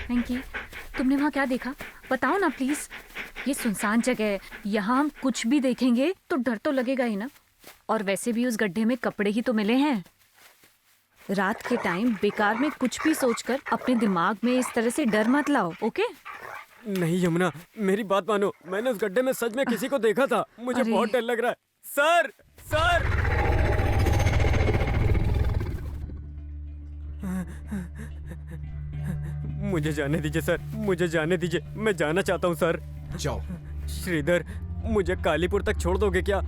वेंकी, तुमने वहाँ क्या देखा? बताओ ना प्लीज। ये सुनसान जगह है, यहाँ हम कुछ भी देखेंगे तो डर तो लगेगा ही ना। और वैसे भी उस गड्ढे में कपड़े ही तो मिले हैं। रात के टाइम बेकार में कुछ भी सोचकर अपने दिमाग में इस तरह से डर मत लाओ, ओके? नहीं यमुना, मेरी बात मानो, मैंने उस गड्ढे में सच में किसी को देखा था। मुझे अरे। बहुत डर लग रहा है सर। सर मुझे जाने दीजिए सर, मुझे जाने दीजिए, मैं जाना चाहता हूँ सर। जाओ। श्रीधर, मुझे कालीपुर तक छोड़ दोगे क्या?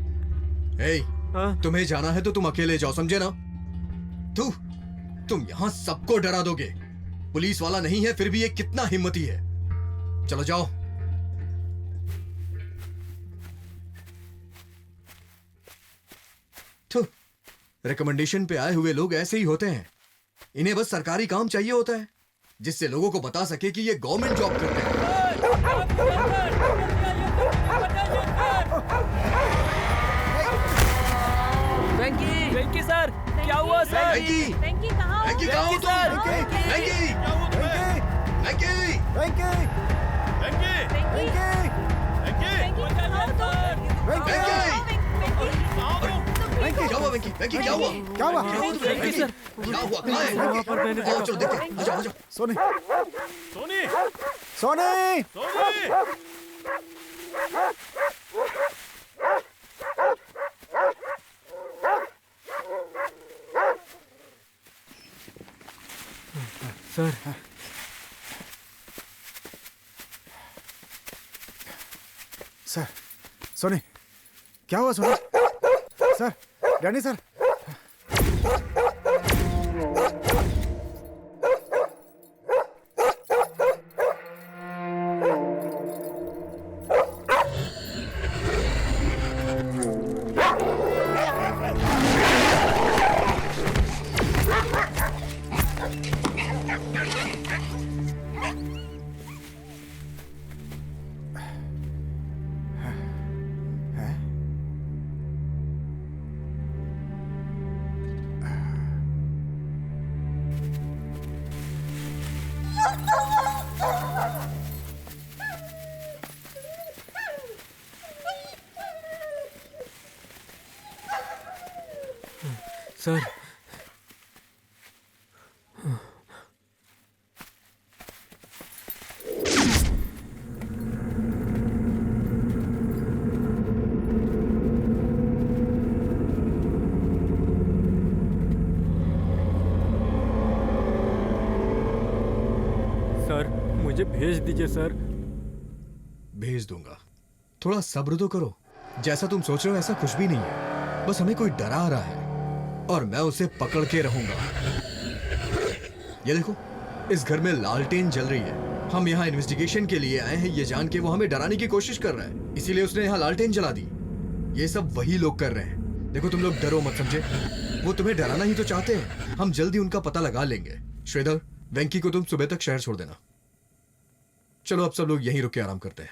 ए, हाँ? तुम्हें जाना है तो तुम अकेले जाओ, समझे ना? तुम यहाँ सबको डरा दोगे। पुलिस वाला नहीं है फिर भी ये कितना हिम्मती है। चलो जाओ। रिकमेंडेशन पे आए हुए लोग ऐसे ही होते हैं। इन्हें बस सरकारी काम चाहिए होता है जिससे लोगों को बता सके कि ये गवर्नमेंट जॉब करते हैं। वेंकी, वेंकी सर, क्या हुआ सर? वेंकी, वेंकी कहाँ हो? वेंकी कहाँ हो तुम? वेंकी, वेंकी, वेंकी, वेंकी कहाँ हो तुम? वेंकी, वेंकी, क्या हुआ वेंकी? वेंकी क्या हुआ? क्या हुआ? क्या हुआ तुझे? वेंकी वेंकी, सर। क्या हुआ? कहाँ है? वहाँ पर मैंने आओ देखा। चलो देखते हैं। आजाओ, आजाओ। सोनी, सोनी, सोनी, सोनी। सर सर, सोनी, क्या हुआ Soni? Sir, Danny sir, sir sir, मुझे भेज दीजिए सर। भेज दूंगा। थोड़ा सब्र तो करो। जैसा तुम सोच रहे हो ऐसा कुछ भी नहीं है। बस हमें कोई डरा रहा है और मैं उसे पकड़ के रहूंगा। ये देखो, इस घर में लालटेन जल रही है। हम यहाँ इन्वेस्टिगेशन के लिए आए हैं ये जान के वो हमें डराने की कोशिश कर रहा है, इसीलिए उसने यहाँ लालटेन जला दी। ये सब वही लोग कर रहे हैं। देखो तुम लोग डरो मत, समझे? वो तुम्हें डराना ही तो चाहते हैं। हम जल्दी उनका पता लगा लेंगे। श्रीधर, वेंकी को तुम सुबह तक शहर छोड़ देना। चलो अब सब लोग यहीं रुक के आराम करते हैं।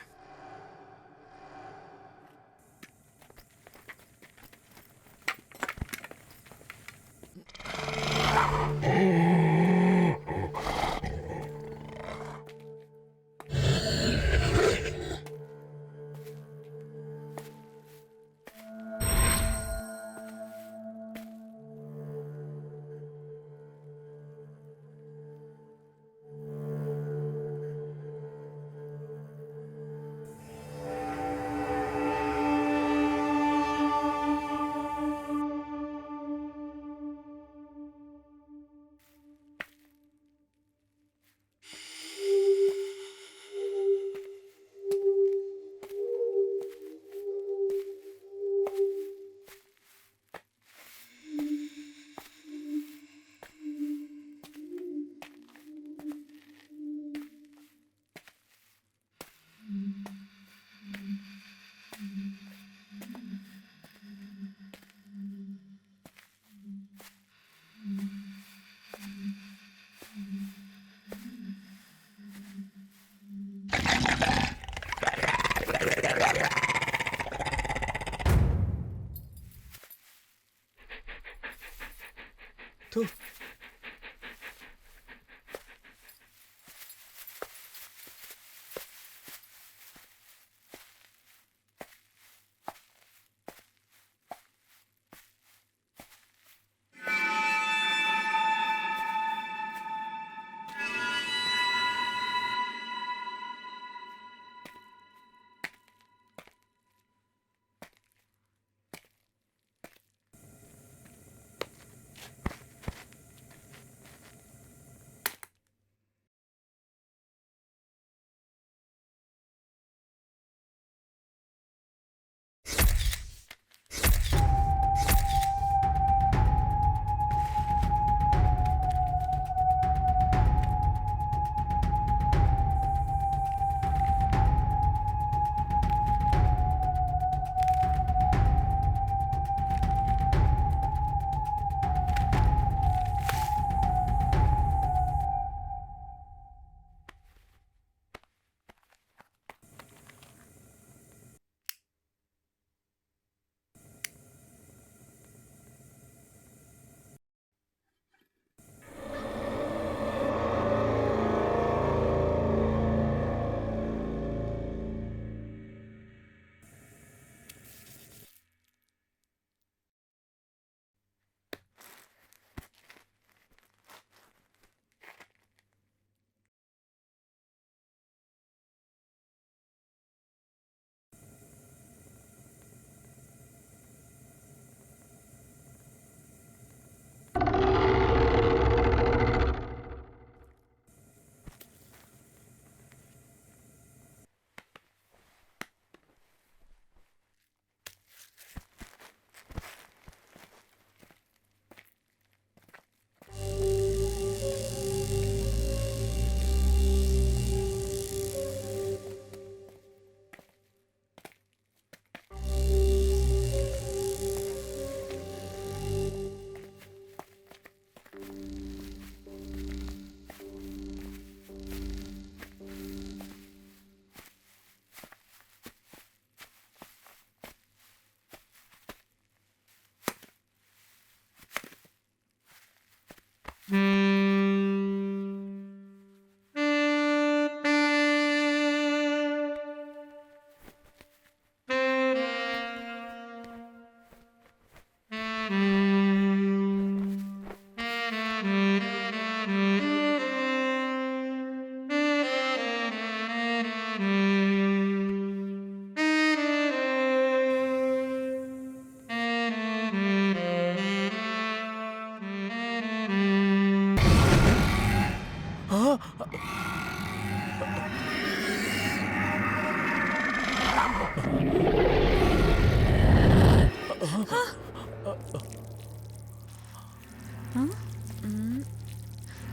थू।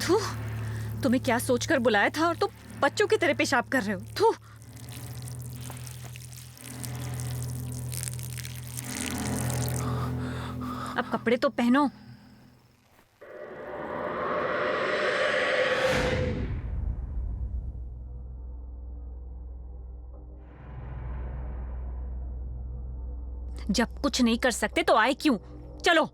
थू, तुम्हें क्या सोचकर बुलाया था और तुम बच्चों की तरह पेशाब कर रहे हो। थू। अब कपड़े तो पहनो। जब कुछ नहीं कर सकते तो आए क्यों? चलो।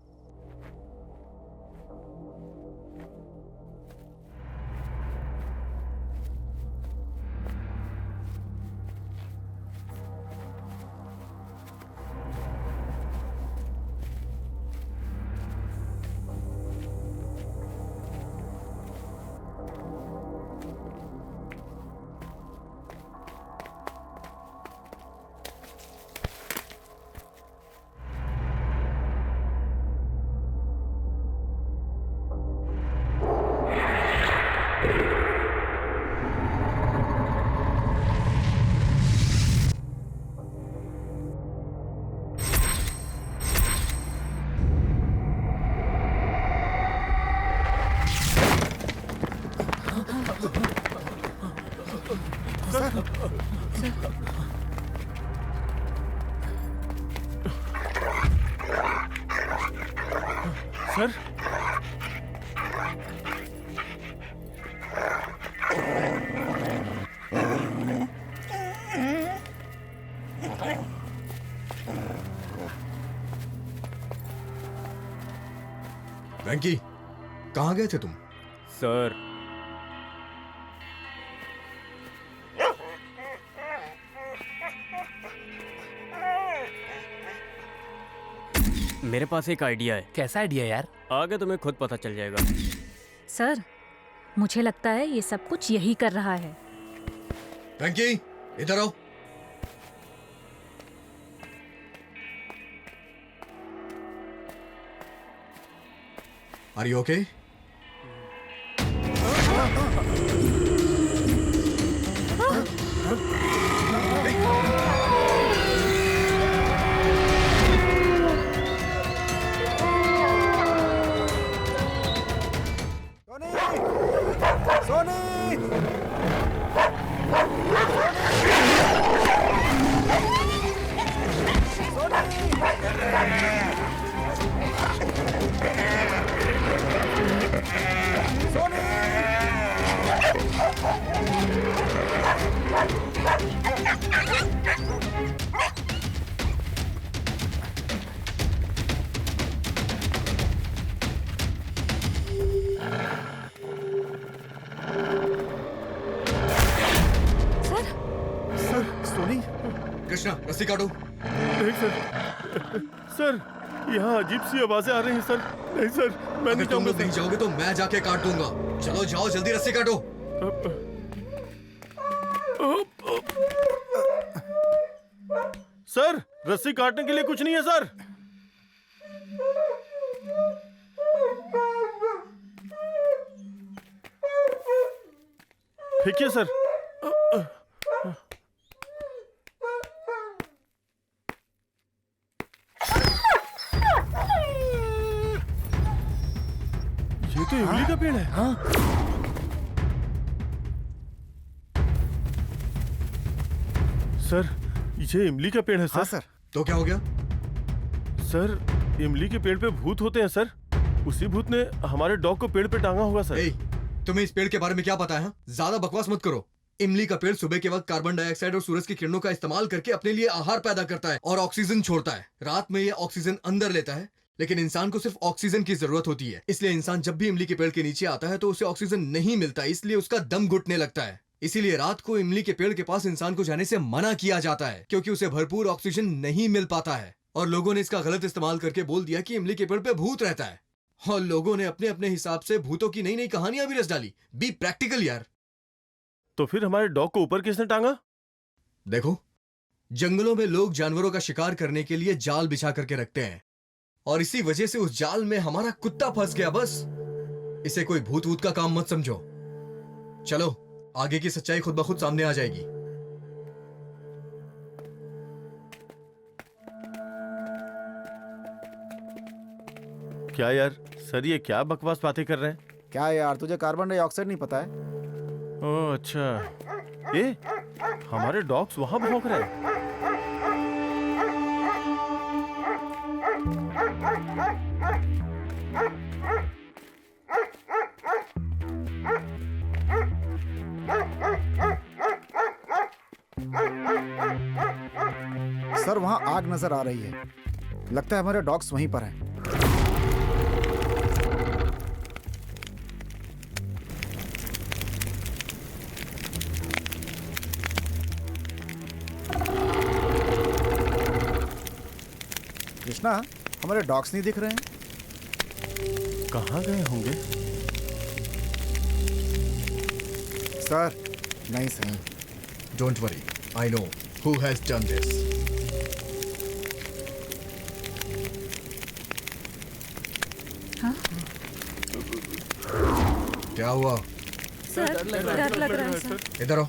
सर, वेंकी, कहाँ गए थे तुम? सर, मेरे पास एक आइडिया है। कैसा आइडिया यार? आगे तुम्हें खुद पता चल जाएगा। सर, मुझे लगता है ये सब कुछ यही कर रहा है। वेंकी, इधर आओ। Are you okay? Soni! Sir, Soni! Krishna, रस्सी काटो। नहीं सर, सर यहाँ अजीब सी आवाजें आ रही हैं सर। नहीं सर, मैं अगर नहीं तुम जाऊंगा लोग नहीं जाओगे तो मैं जाके काट दूंगा। चलो जाओ, जल्दी रस्सी काटो। सर, रस्सी काटने के लिए कुछ नहीं है सर। ठीक है सर। ये तो इमली का पेड़ है। हाँ। सर, ये इमली का पेड़ है सर। हाँ सर। तो क्या हो गया? सर, इमली के पेड़ पे भूत होते हैं सर। उसी भूत ने हमारे डॉग को पेड़ पे टांगा होगा सर। ए, तुम्हें इस पेड़ के बारे में क्या पता है? ज्यादा बकवास मत करो। इमली का पेड़ सुबह के वक्त कार्बन डाइऑक्साइड और सूरज की किरणों का इस्तेमाल करके अपने लिए आहार पैदा करता है और ऑक्सीजन छोड़ता है। रात में ये ऑक्सीजन अंदर लेता है, लेकिन इंसान को सिर्फ ऑक्सीजन की जरूरत होती है। इसलिए इंसान जब भी इमली के पेड़ के नीचे आता है तो उसे ऑक्सीजन नहीं मिलता, इसलिए उसका दम घुटने लगता है। इसीलिए रात को इमली के पेड़ के पास इंसान को जाने से मना किया जाता है, क्योंकि उसे भरपूर ऑक्सीजन नहीं मिल पाता है। और लोगों ने इसका गलत इस्तेमाल करके बोल दिया कि इमली के पेड़ पे भूत रहता है, और लोगों ने अपने अपने हिसाब से भूतों की नई नई कहानियां भी रच डाली। बी प्रैक्टिकल यार। तो फिर हमारे डॉग को ऊपर किसने टांगा? देखो, जंगलों में लोग जानवरों का शिकार करने के लिए जाल बिछा करके रखते हैं, और इसी वजह से उस जाल में हमारा कुत्ता फंस गया। बस इसे कोई भूत वूत का काम मत समझो। चलो, आगे की सच्चाई खुद ब खुद सामने आ जाएगी। क्या यार, सर ये क्या बकवास बातें कर रहे हैं? क्या यार, तुझे कार्बन डाइऑक्साइड नहीं पता है? ओह अच्छा। हमारे डॉग्स वहां भौंक रहे हैं। सर, वहाँ आग नजर आ रही है। लगता है हमारे डॉग्स वहीं पर हैं। कृष्णा, हमारे डॉग्स नहीं दिख रहे हैं। कहाँ गए होंगे? सर, नहीं सही। Don't worry, I know who has done this. क्या हुआ? सर, डर लग रहा है सर। इधर आओ।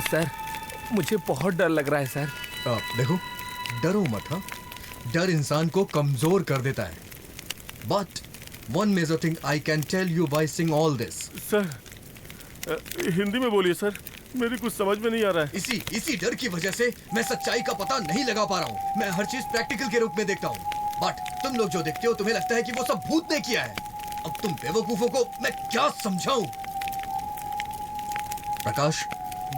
सर, मुझे बहुत डर लग रहा है सर। देखो, डरो मत। हाँ, डर इंसान को कमजोर कर देता है। But one major thing I can tell you by seeing all this. Sir, Hindi में बोलिए सर, मेरी कुछ समझ में नहीं आ रहा है। इसी डर की वजह से मैं सच्चाई का पता नहीं लगा पा रहा हूँ। मैं हर चीज प्रैक्टिकल के रूप में देखता हूँ। बट तुम लोग जो देखते हो तुम्हें लगता है कि वो सब भूत ने किया है। अब तुम बेवकूफों को मैं क्या समझाऊं? प्रकाश,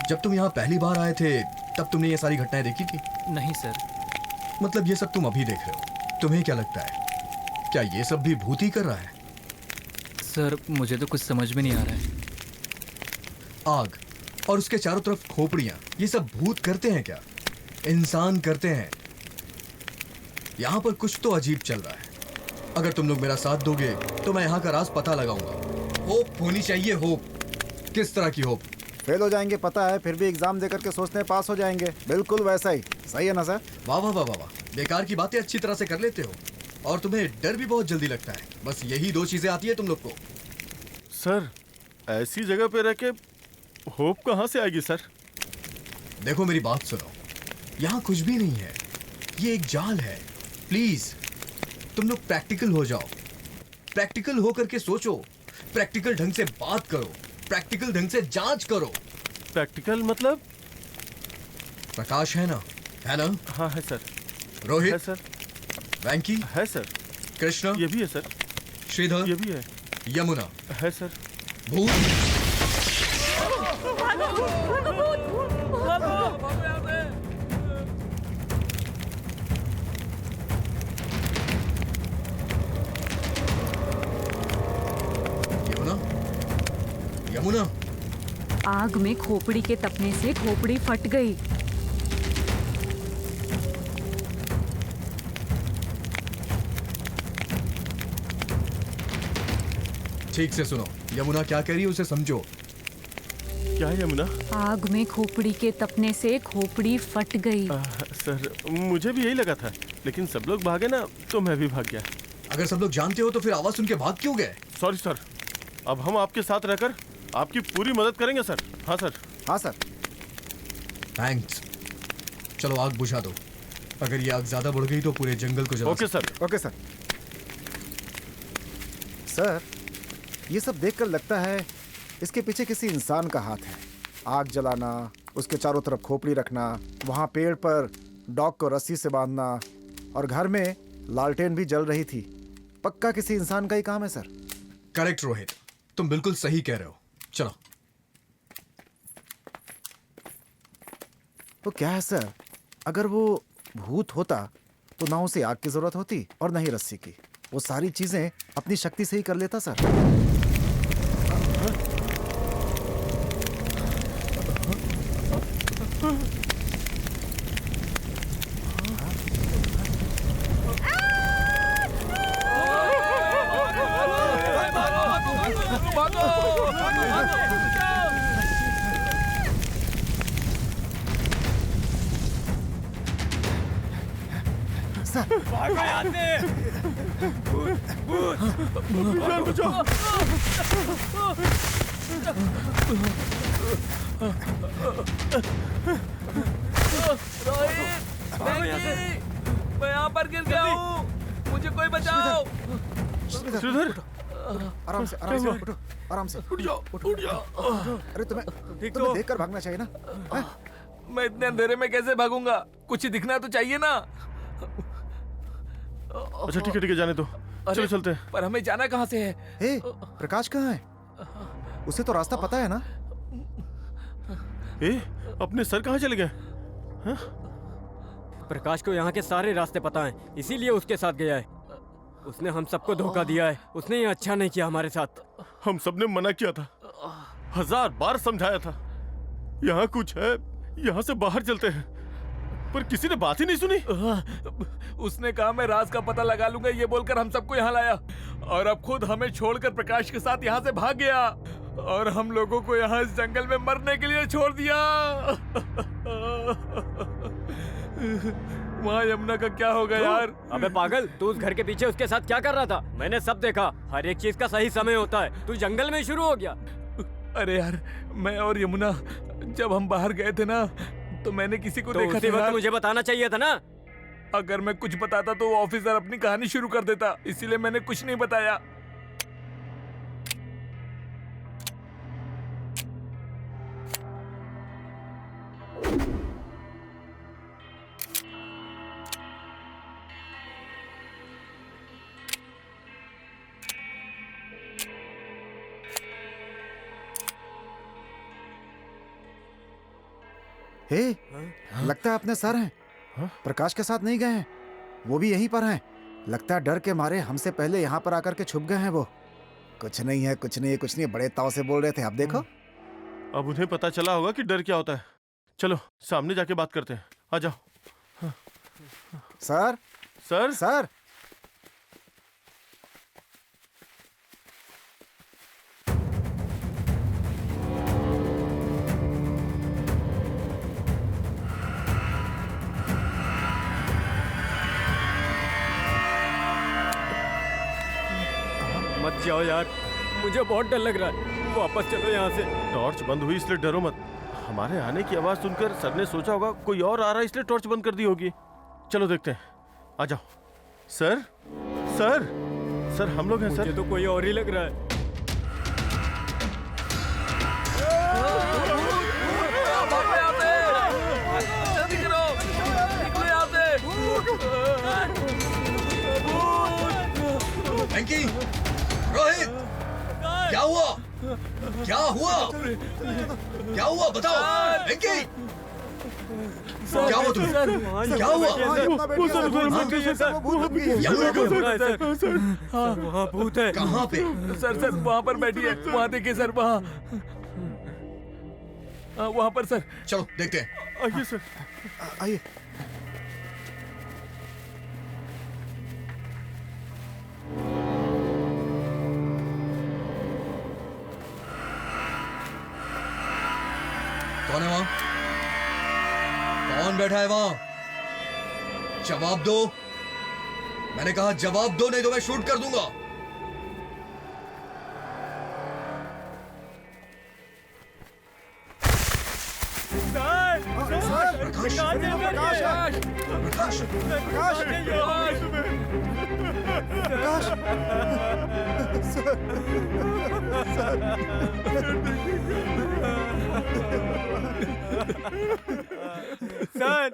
जब तुम यहाँ पहली बार आए थे तब तुमने ये सारी घटनाएं देखी थी? नहीं सर। मतलब ये सब तुम अभी देख रहे हो। तुम्हें क्या लगता है, क्या ये सब भी भूत ही कर रहा है? सर मुझे तो कुछ समझ में नहीं आ रहा है। आग और उसके चारों तरफ खोपड़ियां, ये सब भूत करते हैं क्या? इंसान करते हैं। यहां पर कुछ तो अजीब चल रहा है। अगर तुम लोग मेरा साथ दोगे तो मैं यहां का राज पता लगाऊंगा। होप होनी चाहिए, होप। किस तरह की होप? फेल हो जाएंगे पता है, फिर भी एग्जाम देकर के सोचते हैं पास हो जाएंगे। बिल्कुल वैसा ही। सही है ना सर? वाह वाह वाह वाह वाह, बेकार की बातें अच्छी तरह से कर लेते हो और तुम्हें डर भी बहुत जल्दी लगता है। बस यही दो चीजें आती है तुम लोग को। सर ऐसी जगह पे रह के होप कहाँ से आएगी सर? देखो मेरी बात सुनो, यहाँ कुछ भी नहीं है, ये एक जाल है। प्लीज तुम लोग प्रैक्टिकल हो जाओ, प्रैक्टिकल हो करके सोचो, प्रैक्टिकल ढंग से बात करो, प्रैक्टिकल ढंग से जांच करो। प्रैक्टिकल मतलब? प्रकाश है ना? है ना? हाँ है सर। है रोहित, सर। वैंकी, है सर। कृष्णा, ये भी है सर। श्रीधर, ये भी है। यमुना, है सर। भूत। यमुना, यमुना, आग में खोपड़ी के तपने से खोपड़ी फट गई। ठीक से सुनो, यमुना क्या कह रही है उसे समझो। क्या है यमुना? आग में खोपड़ी के तपने से खोपड़ी फट गई। सर मुझे भी यही लगा था, लेकिन सब लोग भागे ना तो मैं भी भाग गया। अगर सब लोग जानते हो तो फिर आवाज सुन के भाग क्यों गए? सॉरी सर, अब हम आपके साथ रहकर आपकी पूरी मदद करेंगे सर। हाँ सर। हाँ सर। थैंक्स। चलो आग बुझा दो। अगर ये आग ज्यादा बढ़ गई तो पूरे जंगल को जला okay sir. Okay sir. Sir ये सब देखकर लगता है इसके पीछे किसी इंसान का हाथ है। आग जलाना, उसके चारों तरफ खोपड़ी रखना, वहाँ पेड़ पर डॉग को रस्सी से बांधना और घर में लालटेन भी जल रही थी। पक्का किसी इंसान का ही काम है सर। करेक्ट रोहित, तुम बिल्कुल सही कह रहे हो। चलो। तो क्या है सर, अगर वो भूत होता तो ना उसे आग की जरूरत होती और ना ही रस्सी की। वो सारी चीजें अपनी शक्ति से ही कर लेता सर। मैं यहाँ पर गिर गया हूँ, मुझे कोई बचाओ। श्रीधर आराम से, आराम से उठो, आराम से उठ जाओ, उठ जाओ। अरे तुम्हें देखकर भागना चाहिए ना। हैं? मैं इतने अंधेरे में कैसे भागूंगा? कुछ दिखना तो चाहिए ना। अच्छा ठीक है जाने दो, चलो चलते हैं। पर हमें जाना कहाँ से है? ए, प्रकाश कहाँ है? उसे तो रास्ता पता है ना? ए, अपने सर कहाँ चले गए? प्रकाश को यहाँ के सारे रास्ते पता हैं, इसीलिए उसके साथ गया है। उसने हम सबको धोखा दिया है। उसने ये अच्छा नहीं किया हमारे साथ। हम सबने मना किया था, 1000 बार समझाया था, यहाँ कुछ है, यहाँ से बाहर चलते हैं, पर किसी ने बात ही नहीं सुनी। उसने कहा मैं राज का पता लगा लूंगा, ये बोलकर हम सबको यहाँ लाया, और अब खुद हमें छोड़कर प्रकाश के साथ यहाँ से भाग गया, और हम लोगों को यहाँ इस जंगल में मरने के लिए छोड़ दिया। वहाँ यमुना का क्या होगा यार? अबे पागल, तू उस घर के पीछे उसके साथ क्या कर रहा था? मैंने सब देखा। हर एक चीज का सही समय होता है। तू जंगल में शुरू हो गया। अरे यार, मैं और यमुना जब हम बाहर गए थे ना, तो मैंने किसी को तो देखा उसी था वक्त यार। मुझे बताना चाहिए था ना। अगर मैं कुछ बताता तो वो ऑफिसर अपनी कहानी शुरू कर देता, इसीलिए मैंने कुछ नहीं बताया। हे, लगता है अपने सर हैं। प्रकाश के साथ नहीं गए हैं, वो भी यहीं पर हैं। लगता है डर के मारे हमसे पहले यहाँ पर आकर के छुप गए हैं वो। कुछ नहीं है, कुछ नहीं है, कुछ नहीं है, बड़े ताव से बोल रहे थे। अब देखो। अब उन्हें पता चला होगा कि डर क्या होता है। चलो सामने जाके बात करते हैं, आ जाओ। सर, सर सर, मत जाओ यार, मुझे बहुत डर लग रहा है। वापस चलो यहाँ से। टॉर्च बंद हुई इसलिए डरो मत। हमारे आने की आवाज सुनकर सर ने सोचा होगा कोई और आ रहा है, इसलिए टॉर्च बंद कर दी होगी। चलो देखते हैं, आ जाओ। सर सर सर, हम लोग हैं मुझे सर। तो कोई और ही लग रहा है। जल्दी करो, निकलो यहाँ से। वेंकी, रोहित, क्या हुआ? क्या हुआ? क्या हुआ बताओ वेंकी। क्या हुआ तुम्हें? क्या हुआ? यमुना को वहाँ भूत है। कहाँ पे? सर वहाँ पर बैठी है, वहाँ देखिए सर, वहाँ वहाँ पर सर। चलो देखते हैं। आइए सर। आइए। कौन है वहां? कौन बैठा है वहां? जवाब दो। मैंने कहा जवाब दो, नहीं तो मैं शूट कर दूंगा।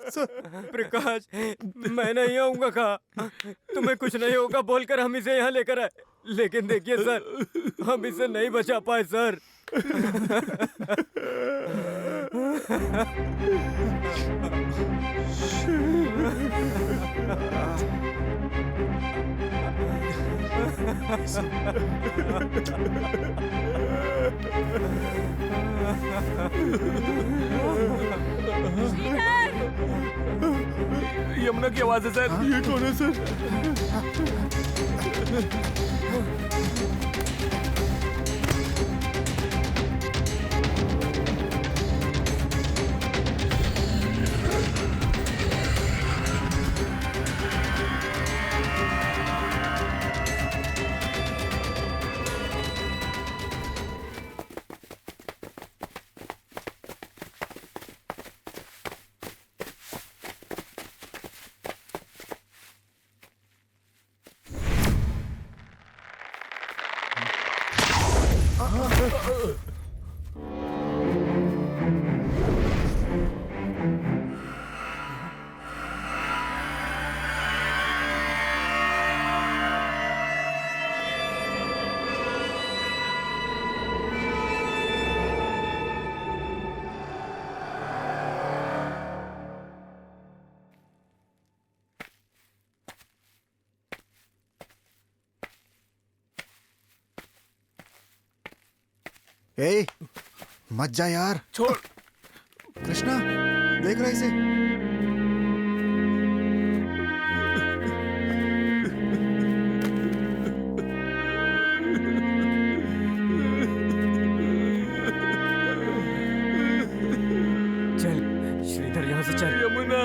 सर, प्रकाश, मैं नहीं आऊंगा। कहा तुम्हें कुछ नहीं होगा बोलकर हम इसे यहाँ लेकर आए, लेकिन देखिए सर, हम इसे नहीं बचा पाए सर। यमुना की आवाज है सर। ये कौन है सर? ए, मत जा यार। छोड़। कृष्णा, देख रहा है इसे? चल श्रीधर, यहाँ से चल। यमुना,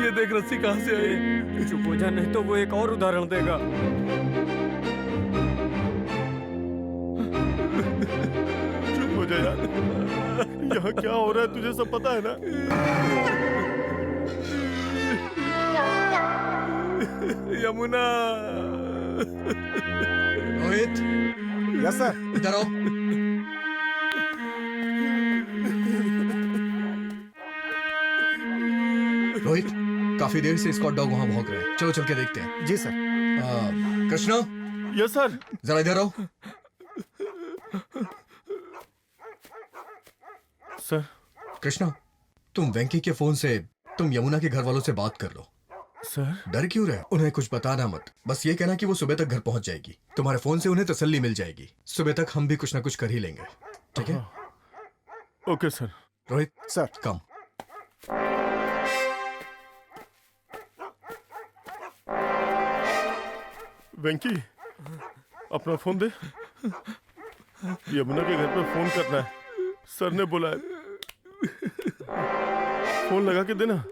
ये देख रस्सी कहाँ से आई। चुप हो जा, नहीं तो वो एक और उदाहरण देगा। चुप हो जा यार। यहाँ क्या हो रहा है तुझे सब पता है ना? यमुना। Rohit, yes sir. इधर आओ। रोहित, काफी देर से स्कॉट डॉग वहां भौंक रहे हैं। चलो चल के देखते हैं। जी सर। Krishna, yes sir. जरा इधर आओ। सर। कृष्णा, तुम वेंकी के फोन से तुम यमुना के घर वालों से बात कर लो। सर डर क्यों रहे? उन्हें कुछ बताना मत, बस ये कहना कि वो सुबह तक घर पहुंच जाएगी। तुम्हारे फोन से उन्हें तसल्ली मिल जाएगी। सुबह तक हम भी कुछ ना कुछ कर ही लेंगे, ठीक है? Okay sir. Rohit sir. Come. Venky, अपना फोन दे। यमुना के घर पे फोन करना है, सर ने बोला है। फोन लगा के देना।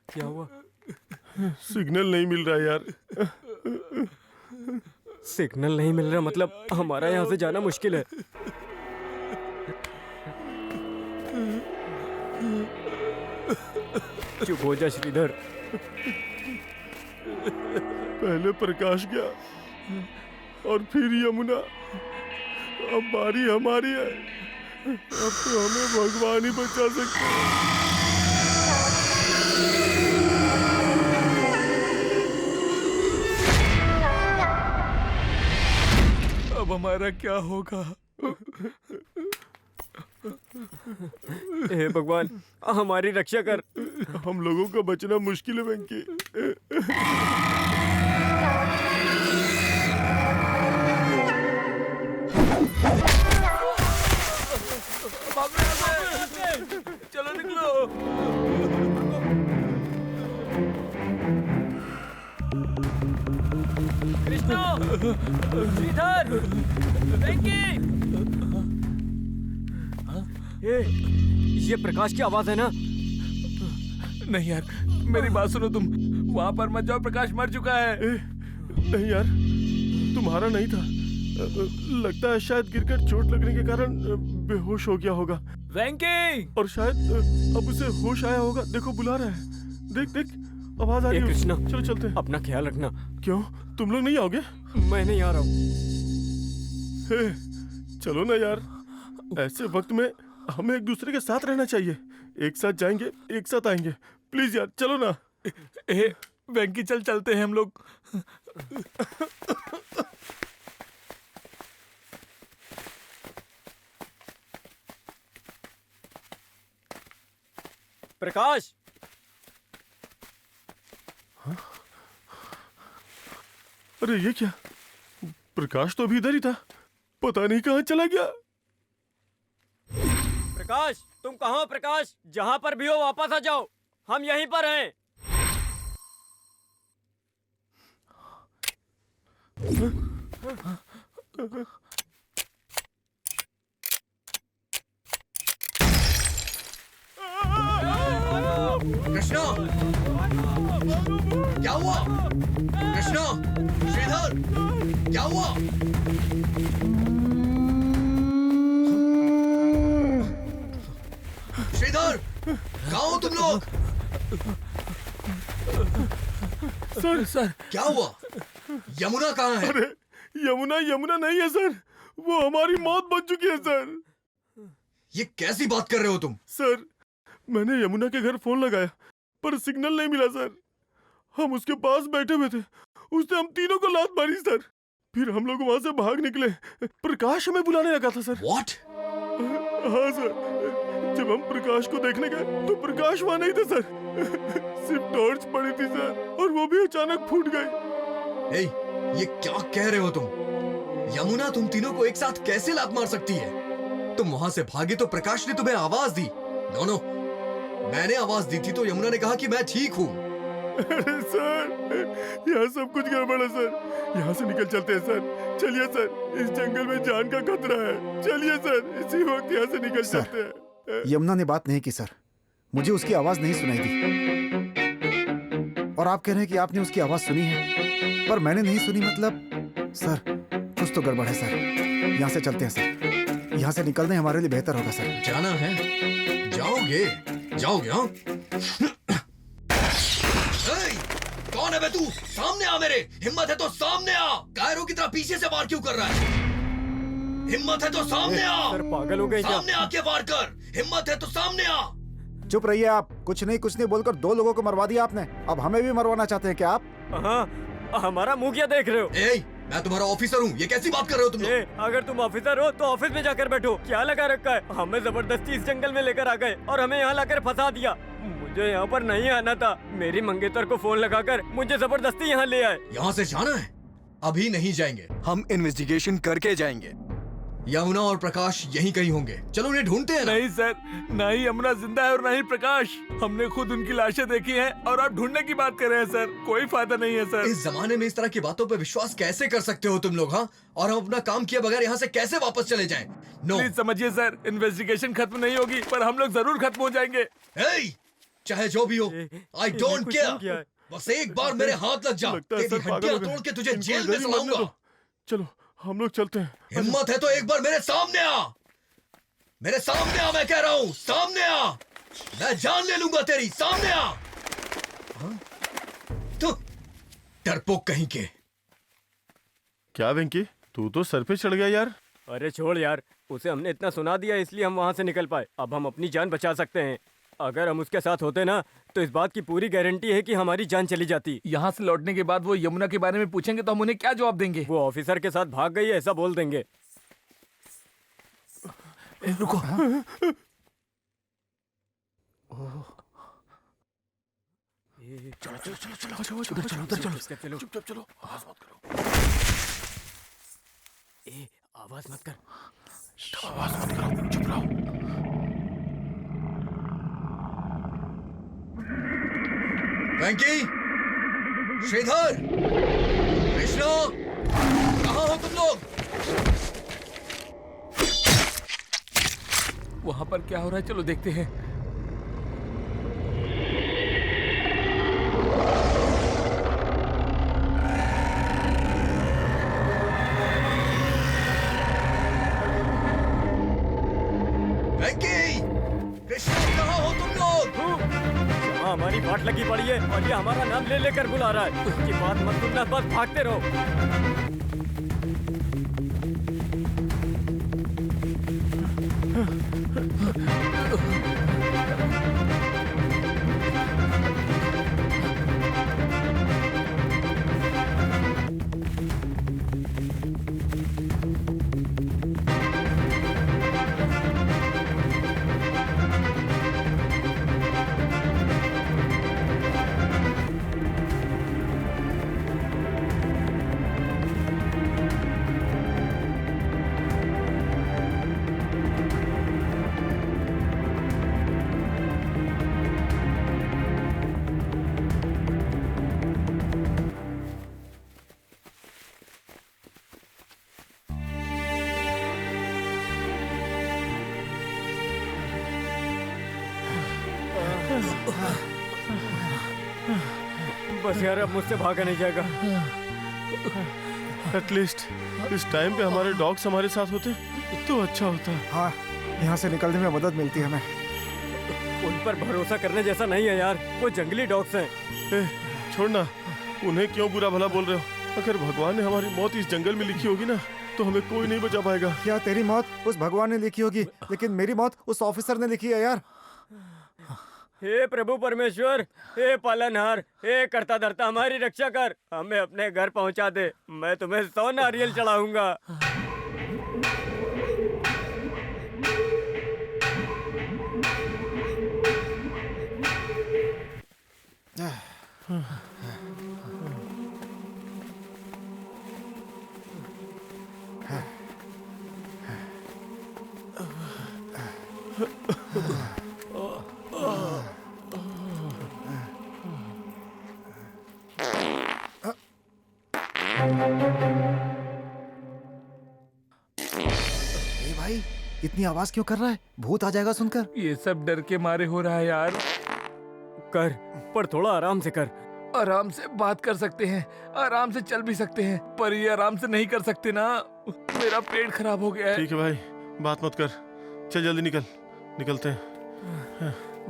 क्या हुआ? सिग्नल नहीं मिल रहा यार। सिग्नल नहीं मिल रहा मतलब हमारा यहाँ से जाना मुश्किल है। चुप हो जा श्रीधर। पहले प्रकाश गया और फिर यमुना, अब बारी हमारी है। अब तो हमें भगवान ही बचा सकते हैं। अब हमारा क्या होगा? हे भगवान, हमारी रक्षा कर। हम लोगों का बचना मुश्किल है वेंकी। चलो निकलो। कृष्णा, श्रीधर, वेंकी। ये प्रकाश की आवाज है ना? नहीं यार, मेरी बात सुनो तुम। वहाँ पर मत जाओ, प्रकाश मर चुका है। नहीं यार, तुम्हारा नहीं था। लगता है शायद गिरकर चोट लगने के कारण बेहोश हो गया होगा। वेंकी! और शायद अब उसे होश आया होगा। देखो बुला रहा है। देख देख, आवाज आ रही है। कृष्णा, चलो चलते हैं। अपना ख्याल रखना। क्यों, तुम लोग नहीं आओगे? मैं नहीं आ रहा हूँ। चलो ना यार, ऐसे वक्त में हमें एक दूसरे के साथ रहना चाहिए। एक साथ जाएंगे, एक साथ आएंगे। प्लीज यार चलो ना। वेंकी, चल चलते हैं हम लोग। प्रकाश! अरे ये क्या? प्रकाश तो अभी इधर ही था, पता नहीं कहाँ चला गया। प्रकाश, तुम कहाँ हो? प्रकाश, जहाँ पर भी हो वापस आ जाओ, हम यहीं पर हैं। कृष्णा, क्या हुआ? कृष्णा, श्रीधर, क्या हुआ? श्रीधर, कहाँ हो तुम लोग? सर क्या हुआ? यमुना कहाँ है? अरे यमुना नहीं है सर, वो हमारी मौत बन चुकी है सर। ये कैसी बात कर रहे हो तुम? सर, मैंने यमुना के घर फोन लगाया पर सिग्नल नहीं मिला सर। हम उसके पास बैठे हुए थे, उसने हम तीनों को लात मारी सर। फिर हम लोग वहां से भाग निकले। प्रकाश हमें बुलाने लगा था सर। What? हाँ सर, जब हम प्रकाश को देखने गए तो प्रकाश वहां नहीं था सर। सिर्फ टॉर्च पड़ी थी सर, और वो भी अचानक फूट गई। ए, ये क्या कह रहे हो तुम? यमुना तुम तीनों को एक साथ कैसे लात मार सकती है? तुम वहां से भागे तो प्रकाश ने तुम्हें आवाज दी। नो, मैंने आवाज दी थी तो यमुना ने कहा कि मैं ठीक हूँ। अरे सर, यहाँ सब कुछ गड़बड़ है सर। यहाँ से निकल चलते हैं सर। चलिए सर, इस जंगल में जान का खतरा है। चलिए सर, इसी वक्त यहाँ से निकल सर, चलते हैं। यमुना ने बात नहीं की सर, मुझे उसकी आवाज नहीं सुनाई दी। और आप कह रहे हैं कि आपने उसकी आवाज सुनी है, पर मैंने नहीं सुनी। मतलब सर, कुछ तो गड़बड़ है सर। यहाँ से चलते हैं सर, यहाँ से निकलना हमारे लिए बेहतर होगा सर। जाना है? जाओगे हाँ? कौन है बे तू? सामने आ मेरे। हिम्मत है तो सामने आ। गायरों की तरह पीछे से वार क्यों कर रहा है? हिम्मत है तो सामने आ। सर पागल हो गए क्या? सामने आके वार कर। हिम्मत है तो सामने आ। चुप रहिए आप। कुछ नहीं बोलकर 2 लोगों को मरवा दिया आपने। अब हमें भी मरवाना चाहते हैं क्या आप? हाँ, हमारा मुंह क्या देख रहे हो? ए, मैं तुम्हारा ऑफिसर हूँ। ये कैसी बात कर रहे हो तुम लोग? अगर तुम ऑफिसर हो तो ऑफिस में जाकर बैठो। क्या लगा रखा है? हमें जबरदस्ती इस जंगल में लेकर आ गए और हमें यहाँ लाकर फंसा दिया। मुझे यहाँ पर नहीं आना था। मेरी मंगेतर को फोन लगाकर मुझे जबरदस्ती यहाँ ले आए। यहाँ से जाना है? अभी नहीं जाएंगे। हम इन्वेस्टिगेशन करके जाएंगे। यमुना और प्रकाश यहीं कहीं होंगे। चलो उन्हें ढूंढते हैं ना। नहीं सर, ना ही यमुना जिंदा है और ना ही प्रकाश। हमने खुद उनकी लाशें देखी हैं और आप ढूंढने की बात कर रहे हैं सर। कोई फायदा नहीं है सर। इस जमाने में इस तरह की बातों पे विश्वास कैसे कर सकते हो तुम लोग? हाँ, और हम अपना काम किए बगैर यहाँ से कैसे वापस चले जाएं? नो। प्लीज समझिए सर, इन्वेस्टिगेशन खत्म नहीं होगी पर हम लोग जरूर खत्म हो जाएंगे। चाहे जो भी हो, आई डोंट कुछ नहीं किया केयर। है। बस एक बार मेरे हाथ लग जा, लगता है तेरी सर पागल हड्डियां हो गए। तोड़ के तुझे इनको जेल में इधर ही मरने चलाऊंगा। दो। चलो हम लोग चलते हैं। हिम्मत है तो एक बार मेरे सामने आ। मेरे सामने आ, मैं कह रहा हूँ, सामने आ। मैं जान ले लूंगा तेरी। सामने आ। हाँ? तो डरपोक कहीं के। क्या वेंकी, तू तो सर पे चढ़ गया यार। अरे छोड़ यार, उसे हमने इतना सुना दिया इसलिए हम वहाँ से निकल पाए। अब हम अपनी जान बचा सकते हैं। अगर हम उसके साथ होते ना तो इस बात की पूरी गारंटी है कि हमारी जान चली जाती। यहाँ से लौटने के बाद वो यमुना के बारे में पूछेंगे तो हम उन्हें क्या जवाब देंगे? वो ऑफिसर के साथ भाग गई है ऐसा बोल देंगे। रुको। चलो चुप चलो, आवाज मत करो। आवाज मत कर। आवाज मत करो, चुप रहो। वेंकी, श्रीधर, कृष्णा, कहाँ हो तुम लोग? वहाँ पर क्या हो रहा है, चलो देखते हैं। वेंकी, कृष्णा, कहाँ हो तुम लोग? हाँ, हमारी बाट लगी पड़ी है और ये हमारा नाम ले लेकर बुला रहा है। उसकी बात मत सुनना, बस भागते रहो। बस यार, अब मुझसे भागा नहीं जाएगा। एटलीस्ट इस टाइम पे हमारे डॉग्स हमारे साथ होते तो अच्छा होता। हाँ, यहाँ से निकलने में मदद मिलती है हमें। उन पर भरोसा करने जैसा नहीं है यार, वो जंगली डॉग्स हैं। ए, छोड़ना, उन्हें क्यों बुरा भला बोल रहे हो? अगर भगवान ने हमारी मौत इस जंगल में लिखी होगी ना तो हमें कोई नहीं बचा पाएगा। क्या तेरी मौत उस भगवान ने लिखी होगी, लेकिन मेरी मौत उस ऑफिसर ने लिखी है यार। हे प्रभु परमेश्वर, हे पालनहार, हे करता धरता, हमारी रक्षा कर। हमें अपने घर पहुंचा दे। मैं तुम्हें 100 नारियल चढ़ाऊंगा। ए भाई, इतनी आवाज क्यों कर रहा है? भूत आ जाएगा सुनकर। ये सब डर के मारे हो रहा है यार। कर, पर थोड़ा आराम से कर। आराम से बात कर सकते हैं, आराम से चल भी सकते हैं, पर ये आराम से नहीं कर सकते ना। मेरा पेट खराब हो गया है। ठीक है भाई, बात मत कर। चल जल्दी निकलते हैं।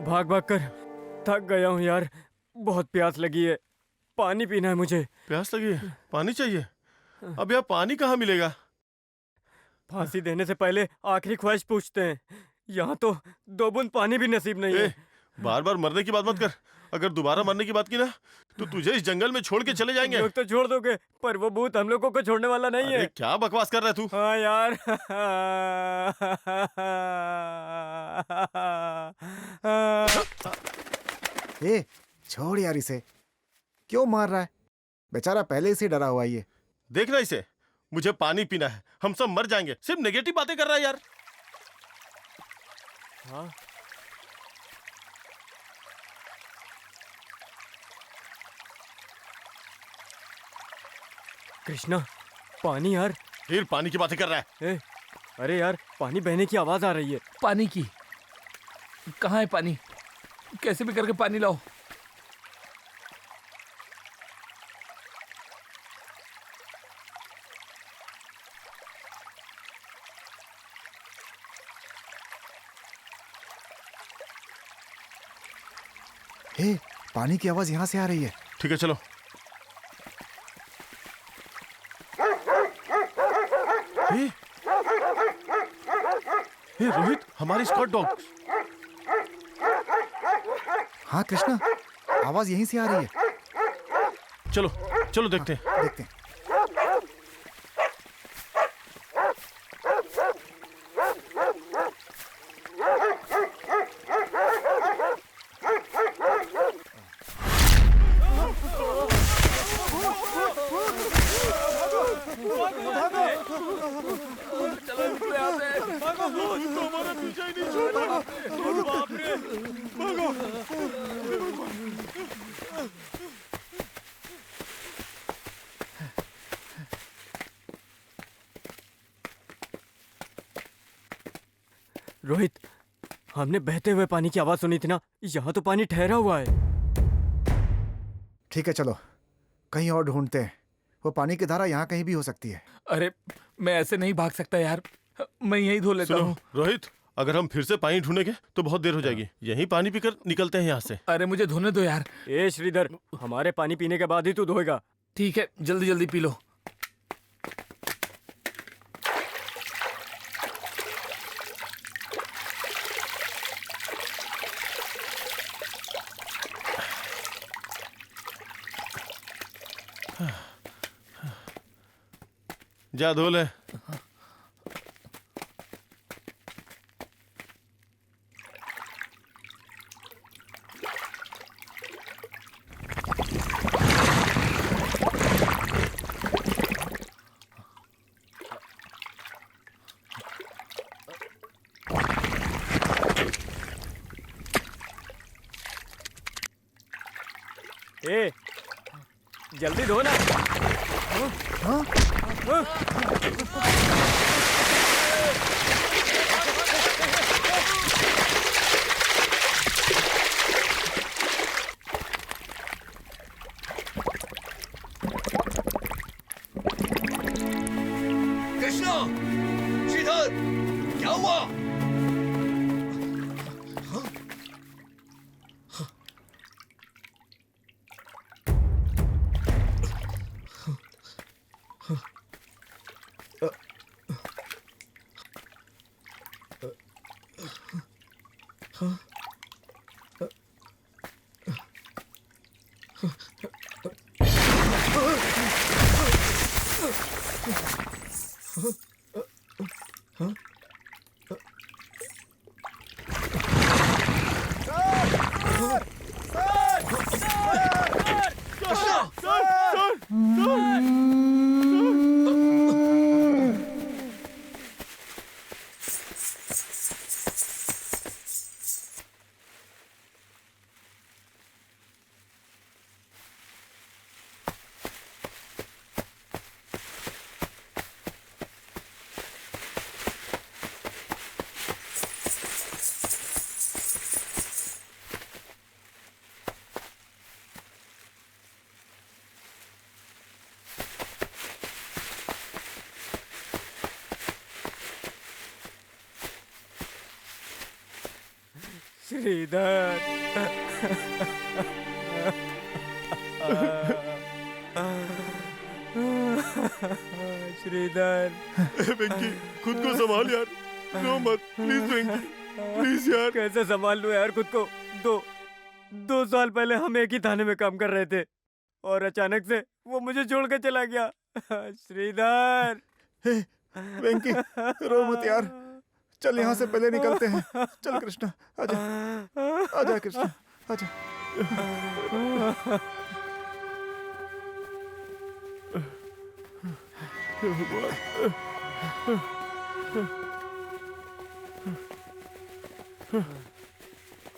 भाग भाग कर थक गया हूँ यार, बहुत प्यास लगी है। पानी पीना है मुझे। प्यास लगी है, पानी चाहिए? अब यहाँ पानी कहाँ मिलेगा? फांसी देने से पहले आखिरी ख्वाहिश पूछते हैं। यहाँ तो 2 बूंद पानी भी नसीब नहीं है। बार बार मरने की बात मत कर। अगर दोबारा मरने की बात की ना तो तुझे इस जंगल में छोड़ के चले जाएंगे। लोग तो छोड़ दोगे, पर वो भूत हम लोगों को छोड़ने वाला नहीं अरे है। क्या बकवास कर रहा है तू? हाँ यार। ए, छोड़ यार इसे, क्यों मार रहा है? बेचारा पहले से डरा हुआ है ये। देखना इसे, मुझे पानी पीना है, हम सब मर जाएंगे। सिर्फ नेगेटिव बातें कर रहा है यार। हाँ? कृष्णा, पानी यार। फिर पानी की बातें कर रहा है। अरे यार, पानी बहने की आवाज आ रही है। पानी की? कहाँ है पानी? कैसे भी करके पानी लाओ। ए, पानी की आवाज यहाँ से आ रही है। ठीक है चलो। ए, रोहित, हमारी स्कॉट डॉग। हाँ कृष्णा, आवाज यहीं से आ रही है। चलो चलो देखते हैं। देखते हैं। रोहित, हमने बहते हुए पानी की आवाज सुनी थी ना, यहाँ तो पानी ठहरा हुआ है। ठीक है चलो, कहीं और ढूंढते हैं। वो पानी की धारा यहाँ कहीं भी हो सकती है। अरे मैं ऐसे नहीं भाग सकता यार, मैं यहीं धो लेता सुनो हूँ। रोहित, अगर हम फिर से पानी ढूंढेंगे तो बहुत देर हो जाएगी। यहीं पानी पीकर निकलते हैं यहाँ से। अरे मुझे धोने दो यार। ए श्रीधर, हमारे पानी पीने के बाद ही तू धोएगा। ठीक है, जल्दी जल्दी पी लो। जा धो ले। ए, जल्दी धो ना। कृष्णा, श्रीधर, क्या हुआ? श्रीधर। श्रीधर। वेंकी खुद को संभाल यार, रो मत प्लीज वेंकी, प्लीज यार। कैसे संभाल लूं यार खुद को? दो साल पहले हम एक ही थाने में काम कर रहे थे और अचानक से वो मुझे छोड़ कर चला गया। श्रीधर। वेंकी रो मत यार, चल यहाँ से पहले निकलते हैं। चल कृष्णा, आजा आजा कृष्णा, आजा।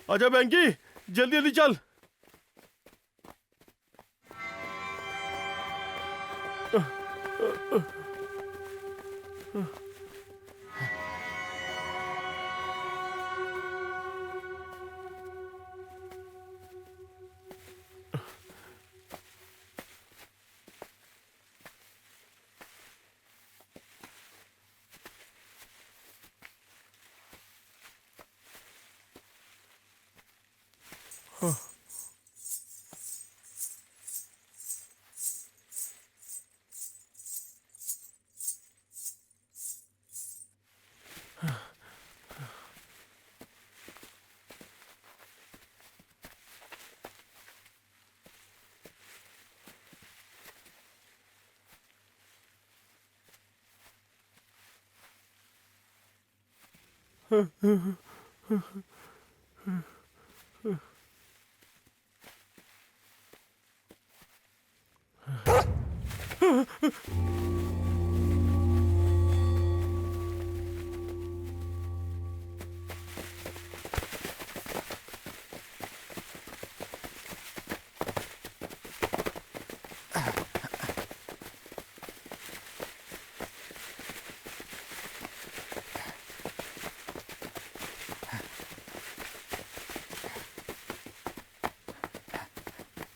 आजा वेंकी, जल्दी जल्दी चल।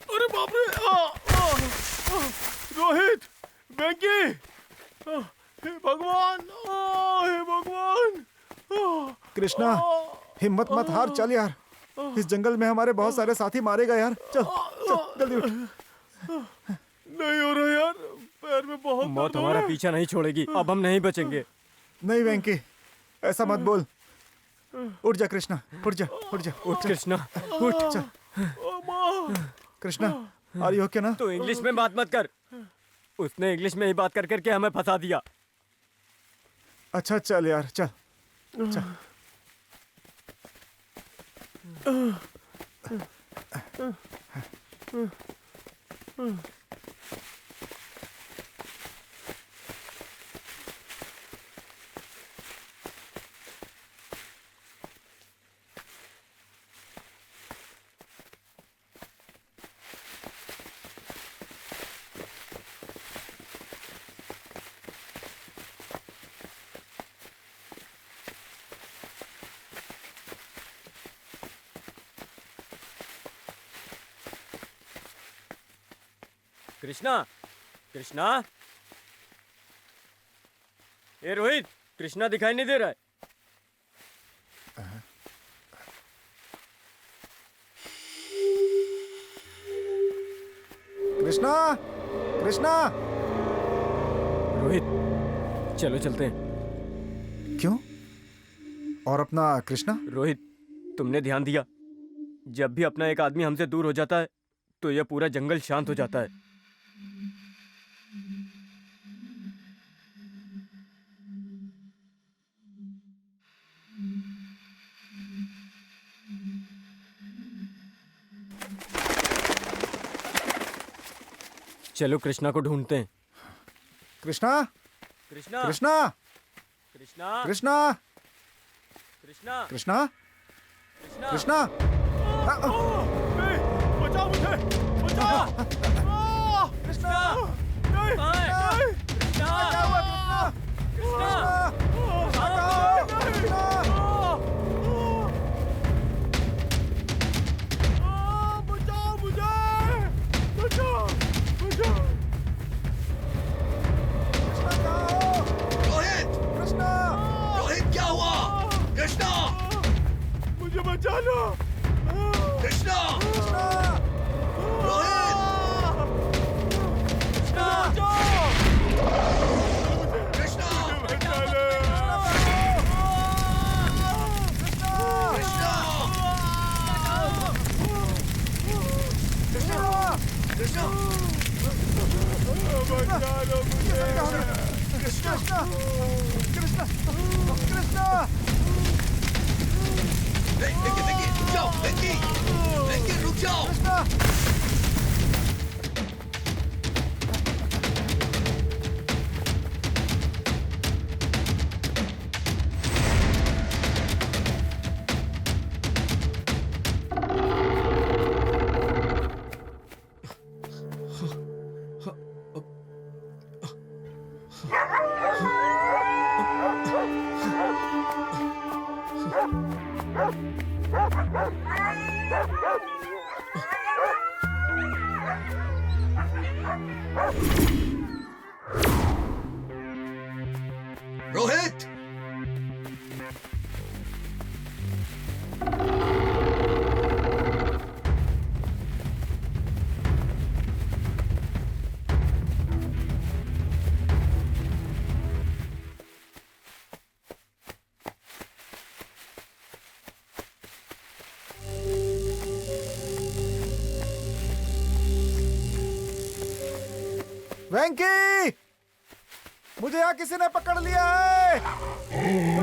अरे बाप रे, रोहित, वेंकी, हे भगवान, हे भगवान। कृष्णा हिम्मत मत हार, चल यार। इस जंगल में हमारे बहुत सारे साथी मारे गए यार। चल चल जल्दी उठ। नहीं हो रहा यार, पैर में बहुत मौत हमारा पीछा नहीं छोड़ेगी, अब हम नहीं बचेंगे। नहीं वेंकी, ऐसा मत बोल। उठ जा कृष्णा, उठ जा, उठ जा, उठ कृष्णा, उठ। चल कृष्णा, आर यू ओके ना? तो इंग्लिश में बात मत कर। उसने इंग्लिश में ही बात कर करके हमें फंसा दिया। अच्छा चल यार, चल चल। कृष्णा, कृष्णा, ए रोहित, कृष्णा दिखाई नहीं दे रहा है। कृष्णा, कृष्णा। रोहित, चलो चलते हैं। क्यों? और अपना कृष्णा? रोहित, तुमने ध्यान दिया, जब भी अपना एक आदमी हमसे दूर हो जाता है तो यह पूरा जंगल शांत हो जाता है। चलो कृष्णा को ढूंढते हैं। कृष्णा, कृष्णा, कृष्णा, कृष्णा, कृष्णा, कृष्णा, कृष्णा, कृष्णा, कृष्णा। बचाओ मुझे, बचाओ। कृष्णा, नहीं, नहीं, कृष्णा, क्या हुआ कृष्णा? कृष्णा, हटाओ, कृष्णा। बचाओ मुझे, बचाओ, बचाओ। कृष्णा कहाँ हो? रोहित, कृष्णा, रोहित क्या हुआ? कृष्णा, मुझे बचा लो। कृष्णा, कृष्णा। रोहित, कृष्णा, रोहित! वेंकी, मुझे यहाँ किसी ने पकड़ लिया है।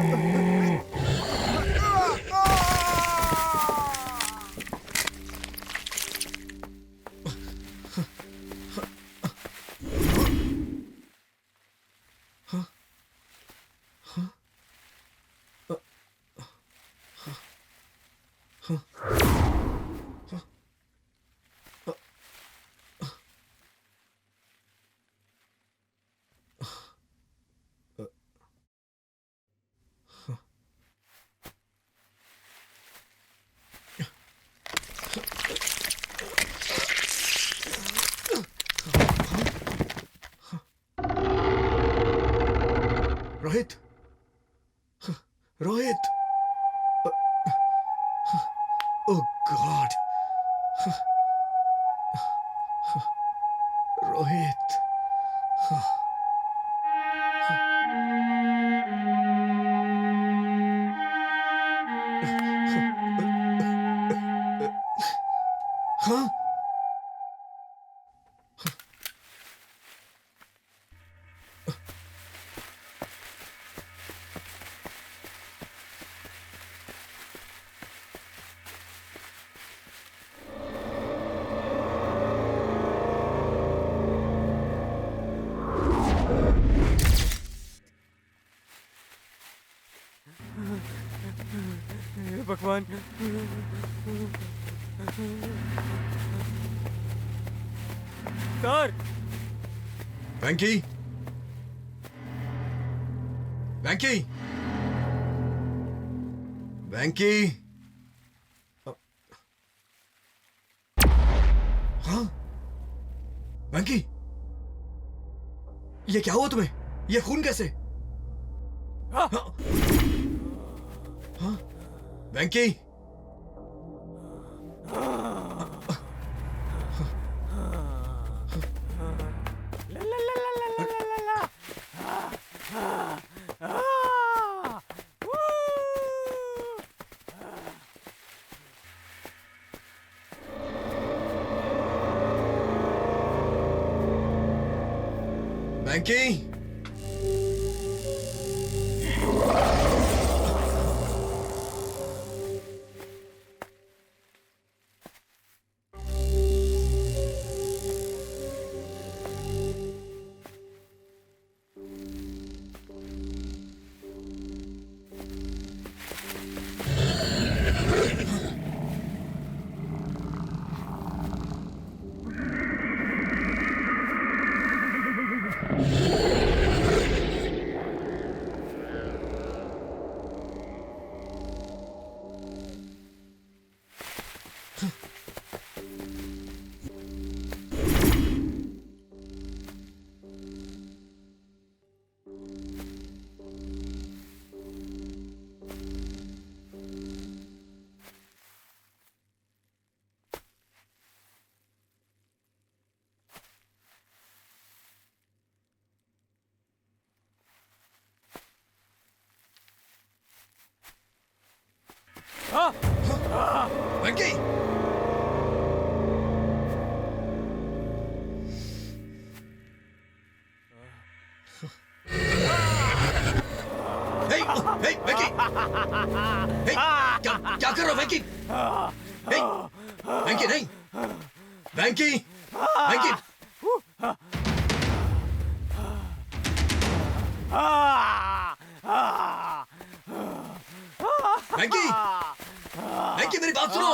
रोहित! रोहित! ओह गॉड! रोहित! हाँ? हे भगवान! सर! वेंकी! वेंकी! वेंकी! हाँ? वेंकी! ये क्या हुआ तुम्हें? ये खून कैसे? हाँ? हाँ? वेंकी! वेंकी! वेंकी! वेंकी! क्या कर रहे हो वेंकी? वेंकी नहीं! वेंकी! वेंकी! वेंकी! वेंकी मेरी बात सुनो!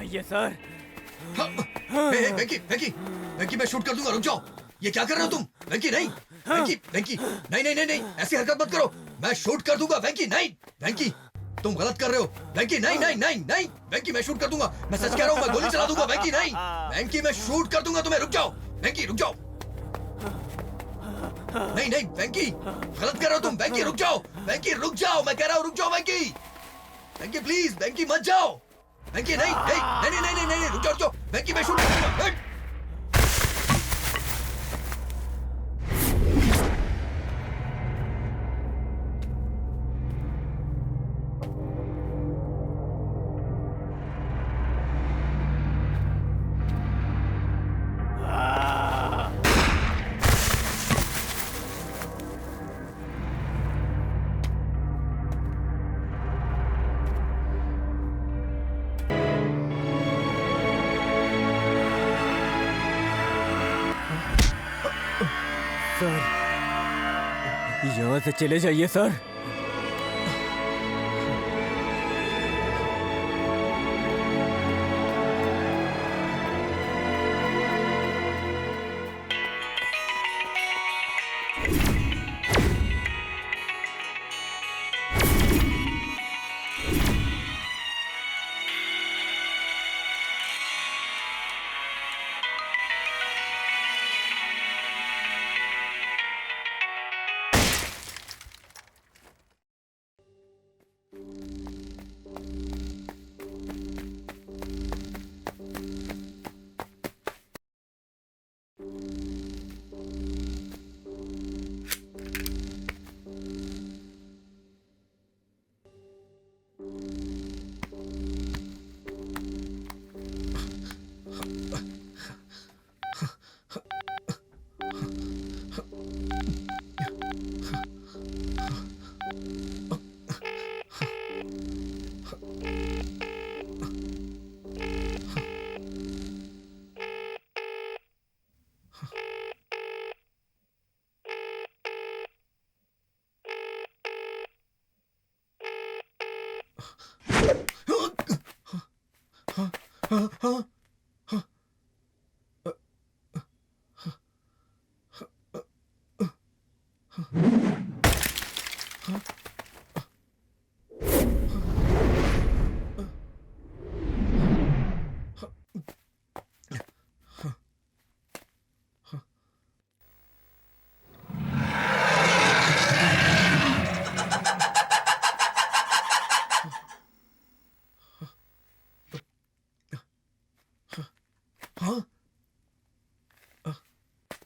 चाहिए सर। वेंकी वेंकी वेंकी, मैं शूट कर दूंगा, रुक जाओ। ये क्या कर रहे हो तुम? वेंकी नहीं, वेंकी वेंकी, नहीं नहीं नहीं नहीं, ऐसी हरकत मत करो। मैं शूट कर दूंगा वेंकी, नहीं वेंकी, तुम गलत कर रहे हो वेंकी, नहीं नहीं नहीं नहीं वेंकी, मैं शूट कर दूंगा, मैं सच कह रहा हूँ, मैं गोली चला दूंगा वेंकी, नहीं वेंकी, मैं शूट कर दूंगा तुम्हें, रुक जाओ वेंकी, रुक जाओ। नहीं नहीं वेंकी, गलत कर रहे हो तुम वेंकी, रुक जाओ वेंकी, रुक जाओ, मैं कह रहा हूँ रुक जाओ वेंकी, वेंकी प्लीज वेंकी मत जाओ वेंकी, नहीं नहीं नहीं नहीं नहीं नहीं, रुक जाओ रुक जाओ वेंकी, मैं शूट कर दूंगा। सर, यहाँ से चले जाइए सर।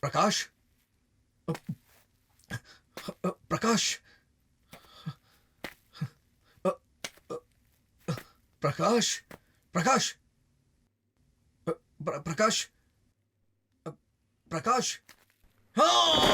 प्रकाश, प्रकाश, प्रकाश, प्रकाश, प्रकाश, प्रकाश, हाँ